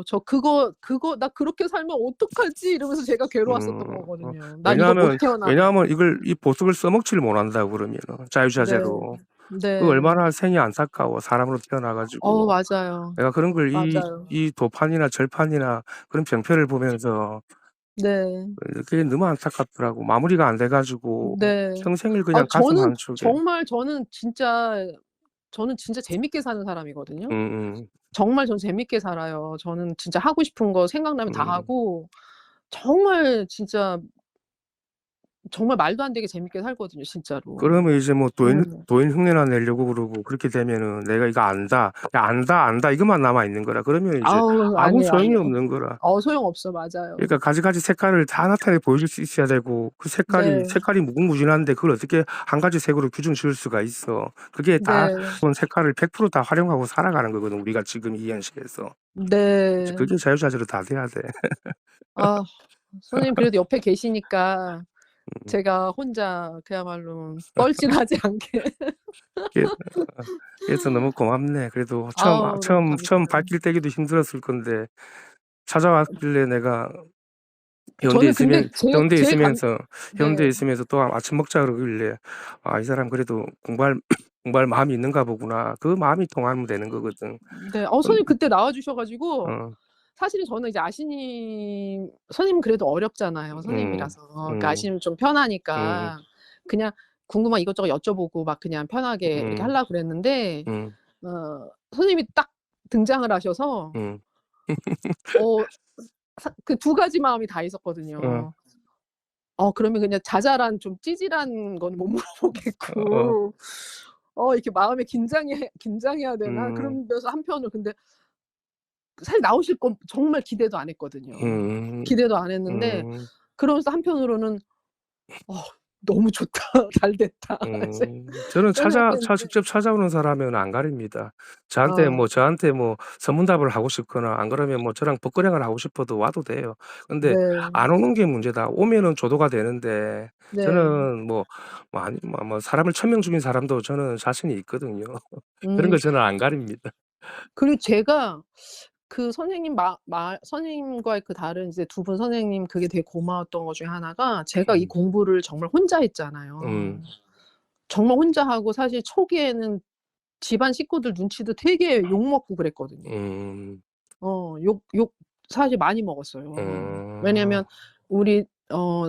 저 그거 '나 그렇게 살면 어떡하지?' 이러면서 제가 괴로웠었던 음. 거거든요. '난 이걸 못 왜냐하면 태어나면.' 이 보석을 써먹지를 못한다고 그러면은 네. 자유자재로. 그 네. 얼마나 생이 안타까워 사람으로 태어나 가지고. 맞아요. 내가 그런 걸 맞아요. 이 도판이나 절판이나 그런 병폐를 보면서 네. 그게 너무 안타깝더라고. 마무리가 안 돼 가지고 네. 평생을 그냥 가슴 저는 한쪽에. 정말 저는 진짜 재밌게 사는 사람이거든요. 음음. 정말 저는 재밌게 살아요. 저는 진짜 하고 싶은 거 생각나면 다 음. 하고 정말 진짜 정말 말도 안 되게 재밌게 살거든요 진짜로. 그러면 이제 뭐 네. 도인 흉내나 내려고 그러고 그렇게 되면은 "내가 이거 안다. 야 안다, 안다." 이것만 남아 있는 거라. 그러면 이제 아우 아무 아니에요, 소용이 아니에요. 없는 거라. 소용없어. 맞아요. 그러니까 가지가지 색깔을 다 나타내 보여줄 수 있어야 되고 그 네. 색깔이 무궁무진한데 그걸 어떻게 한 가지 색으로 규정 지을 수가 있어. 그게 다 네. 그런 색깔을 100% 다 활용하고 살아가는 거거든, 우리가 지금 이 현실에서. 네. 그게 자유자재로 다 돼야 돼. 아 선생님 그래도 옆에 계시니까 음. 제가 혼자 그야말로 뻘짓하지 않게. 그래 그래서 너무 고맙네. 그래도 아우 너무 처음 감사해요. 발길 떼기도 힘들었을 건데 찾아왔길래 내가 저는 근데 제일 현대에 네. 있으면서 또 아침 먹자 그러길래 '아 이 사람 그래도 공부할 마음이 있는가 보구나.' 그 마음이 통하면 되는 거거든. 네. 근 선생님 그때 나와 주셔 가지고 어. 사실은 저는 이제 선생님은 그래도 어렵잖아요 음. 선생님이라서. 그러니까 음. 아시면 좀 음. 편하니까 그냥 궁금한 이것저것 여쭤보고 막 그냥 편하게 이렇게 음. 하려고 그랬는데 음. 선생님이 딱 등장을 하셔서 음. 어 그 두 가지 마음이 다 어. 있었거든요. 그러면 그냥 자잘한 좀 찌질한 건 못 어. 물어보겠고 이렇게 마음에 긴장해야 되나 음. 그러면서 한편으로 근데 사실 나오실 건 정말 기대도 안 했거든요. 음. 기대도 안 했는데 음. 그러면서 한편으로는 '어 너무 좋다. 잘 됐다.' 이제 저는 그런 생각했는데 직접 찾아오는 사람은 안 가립니다. 아 저한테 뭐 선문답을 하고 싶거나 안 그러면 뭐 저랑 벅거령을 하고 싶어도 와도 돼요. 근데 네. 안 오는 게 문제다. 오면은 조도가 되는데 네. 저는 사람을 1000명 죽인 사람도 저는 자신이 있거든요. 그런 음 거 저는 안 가립니다. 그리고 제가 그 선생님과의 그 다른 이제 두 분 선생님 그게 되게 고마웠던 것 중에 하나가 제가 이 음. 공부를 정말 혼자 했잖아요. 음. 정말 혼자 하고 사실 초기에는 집안 식구들 눈치도 되게 욕먹고 그랬거든요. 음. 욕 사실 많이 먹었어요. 어. 왜냐면 우리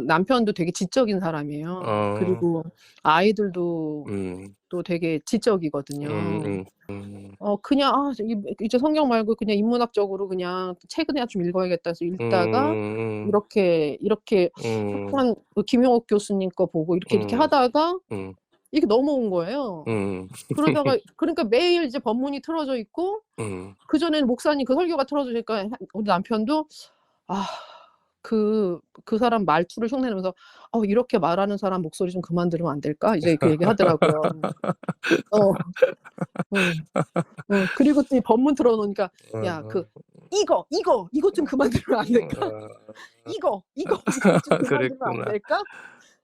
남편도 되게 지적인 사람이에요. 어. 그리고 아이들도 음. 또 되게 지적이거든요. 음. 음. 그냥 '아 이제 성경 말고 그냥 인문학적으로 그냥 책이나 좀 읽어야겠다.' 해서 읽다가 음. 이렇게 음. 한김용옥 교수님 거 보고 이렇게 음. 하다가 음. 이게 넘어온 거예요. 음. 그러다가 그러니까 매일 이제 본문이 틀어져 있고 음. 그전에는 목사님 그 설교가 틀어지니까 우리 남편도 아 그 사람 말투를 흉내내면서 이렇게 말하는 사람 목소리 좀 그만 들으면 안 될까?" 이제 그 얘기하더라고요. 어. 음. 그리고 또 이 본문 틀어 놓으니까 "야 어. 이것 좀 그만 들으면 안 될까? 이거 좀 그만 들으면 안 그랬구나. 될까?"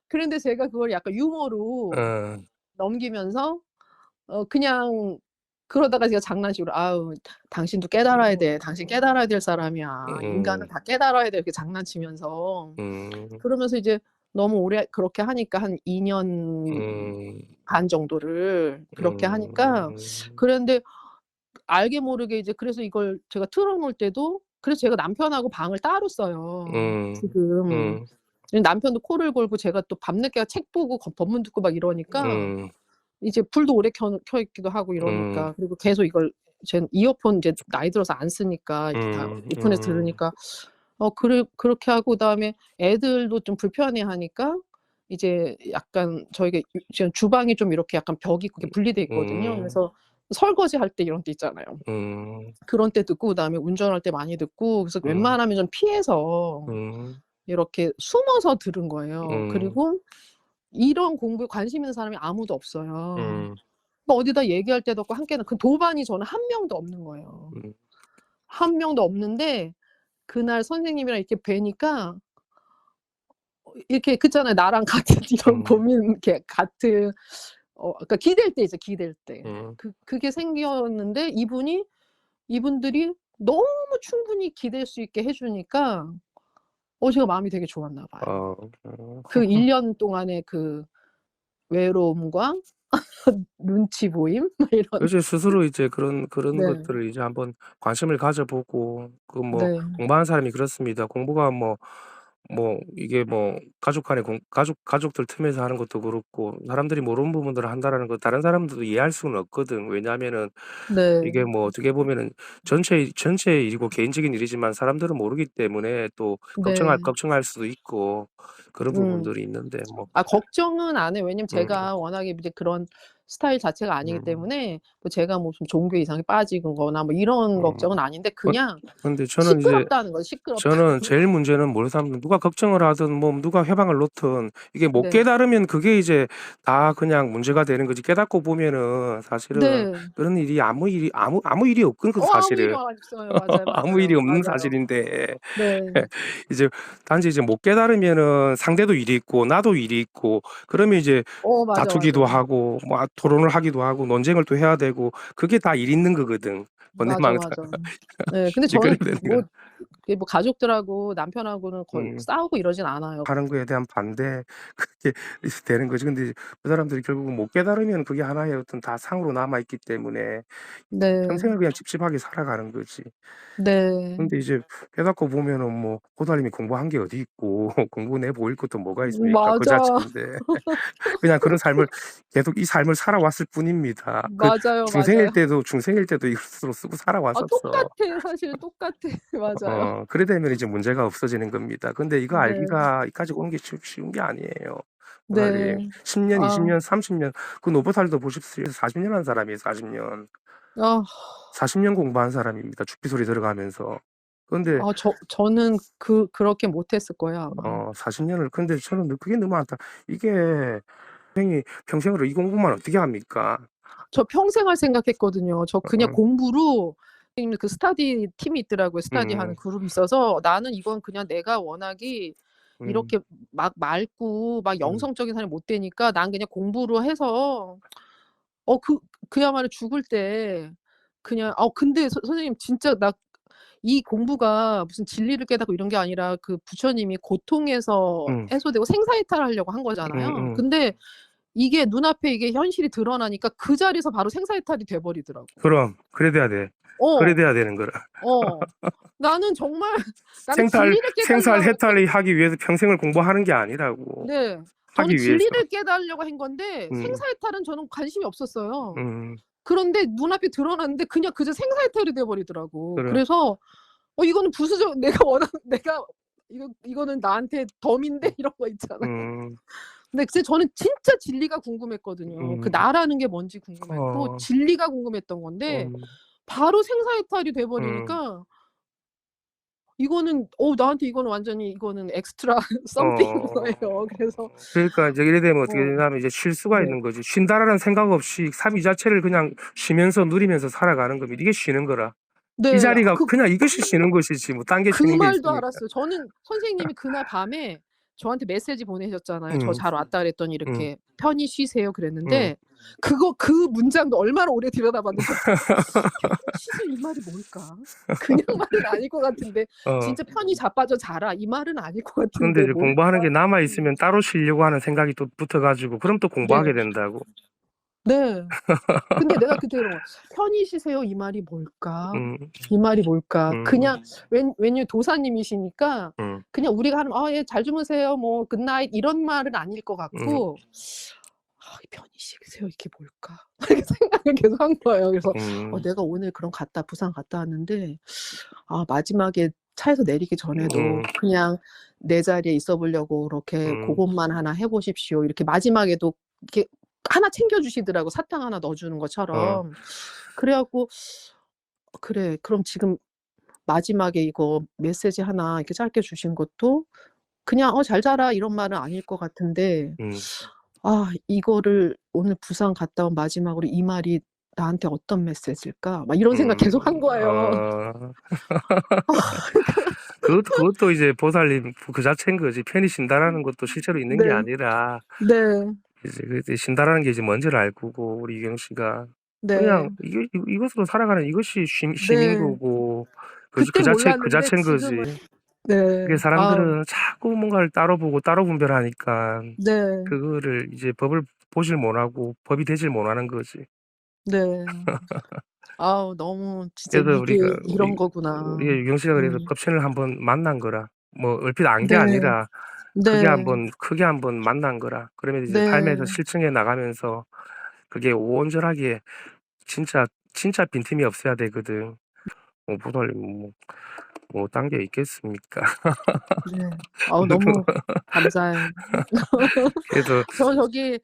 그런데 제가 그걸 약간 유머로 어. 넘기면서 그냥 그러다가 제가 장난식으로 "아유 당신도 깨달아야 돼. 당신 깨달아야 될 사람이야. 인간은 음. 다 깨달아야 돼." 이렇게 장난치면서 음. 그러면서 이제 너무 오래 그렇게 하니까 한 2년 음. 반 정도를 그렇게 하니까 음. 그랬는데 알게 모르게 이제 그래서 이걸 제가 틀어 놓을 때도 그래서 제가 남편하고 방을 따로 써요 음. 지금. 음. 남편도 코를 골고 제가 또 밤늦게 책 보고 법문 듣고 막 이러니까 음. 이제 불도 오래 켜 있기도 하고 음. 이러니까 그리고 계속 이걸 이어폰 이제 나이 들어서 안 쓰니까 이렇게 다 오픈해서 음. 들으니까 그렇게 하고 그다음에 애들도 좀 불편해하니까 이제 약간 저희가 지금 주방이 좀 이렇게 약간 벽이 이렇게 분리돼 있거든요. 음. 그래서 설거지할 때 이런 때 있잖아요. 음. 그런 때 듣고 그다음에 운전할 때 많이 듣고 그래서 음. 웬만하면 좀 피해서 음. 이렇게 숨어서 들은 거예요. 음. 그리고 이런 공부에 관심 있는 사람이 아무도 없어요. 음. 뭐 어디다 얘기할 데도 없고 함께는 그 도반이 저는 한 명도 없는 거예요. 음. 한 명도 없는데 그날 선생님이랑 이렇게 뵈니까 이렇게 그렇잖아요. 나랑 같은 이런 음. 고민 이렇게 같은 그러니까 기댈 때 있죠, 기댈 때. 음. 그게 생겼는데 이분들이 너무 충분히 기댈 수 있게 해 주니까 제가 마음이 되게 좋았나 봐요. 어. 어. 그 1년 동안의 그 외로움과 눈치 보임 막 이런 그렇지. 스스로 이제 그런 네. 것들을 이제 한번 관심을 가져 보고 네. 공부하는 사람이 그렇습니다. 공부가 이게 가족 간의 가족들 틈에서 하는 것도 그렇고 사람들이 모르는 부분들을 한다라는 거 다른 사람들도 이해할 수는 없거든. 왜냐하면은 네. 이게 어떻게 보면은 전체의 일이고 개인적인 일이지만 사람들은 모르기 때문에 또 네. 걱정할 수도 있고 그런 음. 부분들이 있는데 뭐 걱정은 안 해요. 왜냐면 음. 제가 워낙에 이제 그런 스타일 자체가 아니기 음. 때문에 뭐 제가 무슨 종교 이상에 빠지거나 뭐 이런 걱정은 아닌데 그냥 근데 저는 이제 시끄럽다는 거예요, 시끄럽다는 저는 거. 제일 문제는 뭐래서 하면 누가 걱정을 하든 뭐 누가 해방을 놓든 이게 못 네. 깨달으면 그게 이제 다 그냥 문제가 되는 거지. 깨닫고 보면은 사실은 네. 그런 일이 아무 일이 없거든 아무 일이 사실은. 없어요. 맞아요, 아무 일이 맞아요. 없는 맞아요. 사실인데 네. 이제 단지 이제 못 깨달으면은 상대도 일이 있고 나도 일이 있고 그러면 이제 맞아, 다투기도 맞아. 하고 뭐 토론을 하기도 하고 논쟁을 또 해야 되고 그게 다 일 있는 거거든. 맞아, 원내망상. 맞아. 네. 근데 이제 그래야 저는 되는 뭐 거야. 이게 뭐 가족들하고 남편하고는 거의 음. 싸우고 이러진 않아요. 하는 거에 대한 반대 그게 이제 되는 거지. 근데 그 사람들이 결국은 못 깨달으면 그게 하나의 어떤 다 상으로 남아 있기 때문에 네. 평생을 그냥 찝찝하게 살아가는 거지. 네. 근데 이제 깨닫고 보면은 뭐 고달님이 공부한 게 어디 있고 공부 내 보일 것도 뭐가 있습니까? 그 맞아. 자체인데 그냥 그런 삶을 계속 이 삶을 살아왔을 뿐입니다. 그 맞아요, 맞아요. 중생일 때도 이것으로 쓰고 살아왔었어. 똑같아. 사실은 똑같아. 맞아요. 그래 되면 이제 문제가 없어지는 겁니다. 근데 이거 네. 알기가 여기까지 오는 게 쉬운 게 아니에요. 보살님. 네. 10 년, 아. 20 년, 30 년 그 노보살도 보십시오. 40년 한 사람이에요, 40 년. 아. 40년 공부한 사람입니다, 죽비 소리 들어가면서. 근데 저는 그렇게 못 했을 거예요, 아마. 40 년을 근데 저는 그게 너무 이게 선생이 평생으로 이 공부만 어떻게 합니까? 저 평생 할 생각했거든요. 저 그냥 어 공부로 선생님 그 스터디 팀이 있더라고요. 스터디하는 음 그룹이 있어서 나는 이건 그냥 내가 워낙이 음 이렇게 막 맑고 막 음 영성적인 사람이 못 되니까 난 그냥 공부로 해서 그야말로 죽을 때 그냥 근데 선생님 진짜 나 이 공부가 무슨 진리를 깨닫고 이런 게 아니라 그 부처님이 고통에서 음 해소되고 생사이탈하려고 한 거잖아요. 음음. 근데 이게 눈앞에 이게 현실이 드러나니까 그 자리에서 바로 생사이탈이 돼 버리더라고. 그럼 그래 돼야 돼. 그래 어. 돼야 되는 거라. 어. 나는 정말 나는 생살 진리를 생살 깨달으려고 해탈을 했거든요. 하기 위해서 평생을 공부하는 게 아니라고. 네. 저는 하기 위해서. 진리를 깨달으려고 한 건데 음. 생사이탈은 저는 관심이 없었어요. 음. 그런데 눈앞에 드러났는데 그냥 그저 생사이탈이 돼 버리더라고. 그래. 그래서 이거는 부수적 내가 내가 이거는 나한테 덤인데 이런 거 있잖아요. 음. 근데 저는 진짜 진리가 궁금했거든요. 그 음. 나라는 게 뭔지 궁금했고 어. 진리가 궁금했던 건데 음. 바로 생사이탈이 돼 음. 버리니까 이거는 나한테 이거는 완전히 이거는 엑스트라 something인 어. 거예요. 그래서 그러니까 이제 이래 되면 어떻게 어 되냐면 이제 쉴 수가 네. 있는 거지. 쉰다라는 생각 없이 삶 이 자체를 그냥 쉬면서 누리면서 살아가는 겁니다. 이게 쉬는 거라. 이 네. 자리가 그냥 이것이 쉬는 것이지 뭐 딴 게 그 쉬는 게 말도 있습니까? 알았어요. 저는 선생님이 그날 밤에 저한테 메시지 보내셨잖아요. "저 음. 잘 왔다." 그랬더니 음. 이렇게 "편히 쉬세요." 음. 그랬는데 그 문장도 얼마나 오래 들여다봤는지 알아요? '편히 쉬세요.' 이 말이 뭘까? 그냥 말은 아닐 것 같은데 어. 진짜 "편히 자빠져 자라." 이 말은 아닐 것 근데 같은데 이제 공부하는 게 뭘까? 남아 있으면 따로 쉬려고 하는 생각이 또 붙어 가지고 그럼 또 공부하게 네. 된다고. 네. 근데 내가 그때 그런 거야. '편히 쉬세요.' 이 말이 뭘까? 음. 이 말이 뭘까? 음. 그냥 왜냐면 도사님이시니까 음. 그냥 우리가 하는 예 잘 주무세요." 뭐 굿나잇 이런 말은 아닐 것 음. 같고 '편히 쉬세요.' 이게 뭘까?' 이렇게 생각을 계속 한 거예요. 그래서 음. 내가 오늘 그럼 부산 갔다 왔는데 마지막에 차에서 내리기 전에도 음. 그냥 내 자리에 있어 보려고 그렇게 음. "고것만 하나 해 보십시오." 이렇게 마지막에도 이렇게 하나 챙겨 주시더라고, 사탕 하나 넣어 주는 어. 것처럼. 그래 갖고 '그래. 그럼 지금 마지막에 이거 메시지 하나 이렇게 짧게 주신 것도 그냥 잘 자라.' 이런 말은 아닐 것 같은데 음. 이거를 오늘 부산 갔다 온 마지막으로 이 말이 나한테 어떤 메시지일까?' 막 이런 생각 음. 계속 한 거예요. 어. 그것도 이제 보살님 그 자체인 거지. 편히 쉰다라는 것도 실제로 있는 게 네. 아니라 네. 이제 쉰다라는 게 이제 뭔지를 알 거고 우리 이경 씨가 그냥 네. 이것으로 살아가는 이것이 쉼인 네. 거고 그때 그 몰랐는데 자체인 거지. 지금은 네. 그게 사람들은 자꾸 뭔가를 따로 보고 따로 분별하니까 네. 그거를 이제 법을 보질 못하고 법이 되질 못하는 거지. 네. 너무 진짜 그래서 이게 이런 거구나. 우리가 유경 씨가 그래서 음. 법신을 한번 만난 거라. 뭐 얼핏 안 게 네. 아니라 네. 크게 한번 만난 거라. 그러면 이제 삶에서 네. 실증해 나가면서 그게 온전하게 진짜 빈틈이 없어야 되거든. 보살님 뭐 딴 게 있겠습니까? 네. 너무 너무 감사해요. 그래도 저 저기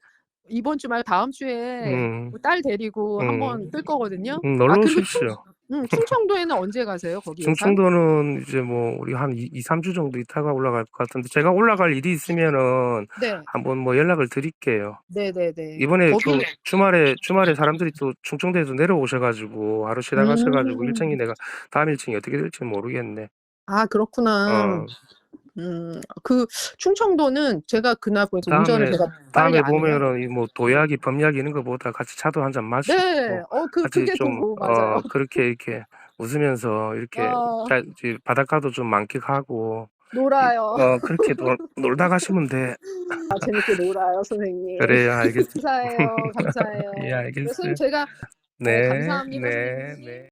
이번 주 말고 다음 주에 음. 딸 데리고 한번 음. 뜰 거거든요. 놀러 그리고 오십시오. 충청도에는 언제 가세요? 거기 예산? 충청도는 이제 뭐 우리 한 2-3주 정도 있다가 올라갈 것 같은데 제가 올라갈 일이 있으면은 네. 한번 뭐 연락을 드릴게요. 네네네. 이번에 또 거기는 주말에 사람들이 또 충청도에서 내려오셔 가지고 하루 쉬다 가셔 가지고 음. 일정이 내가 다음 일정이 어떻게 될지는 모르겠네. 그렇구나. 어. 그 충청도는 제가 그날 보니까 운전을 다음에 제가 빨리 다음에 안 해요. 보면은 이 뭐 도약이 범약이 이런 거보다 같이 차도 한 잔 네. 마시고 같이 그게 좀 너무 맞아요. 그렇게 이렇게 웃으면서 이렇게 어. 이제 바닷가도 좀 만끽하고 놀아요. 그렇게 놀다 가시면 돼. 재밌게 놀아요, 선생님. 그래요. 알겠습니다. 감사해요. 예 감사해요. 네, 선생님 알겠어요. 제가 네. 감사합니다, 네. 선생님. 네.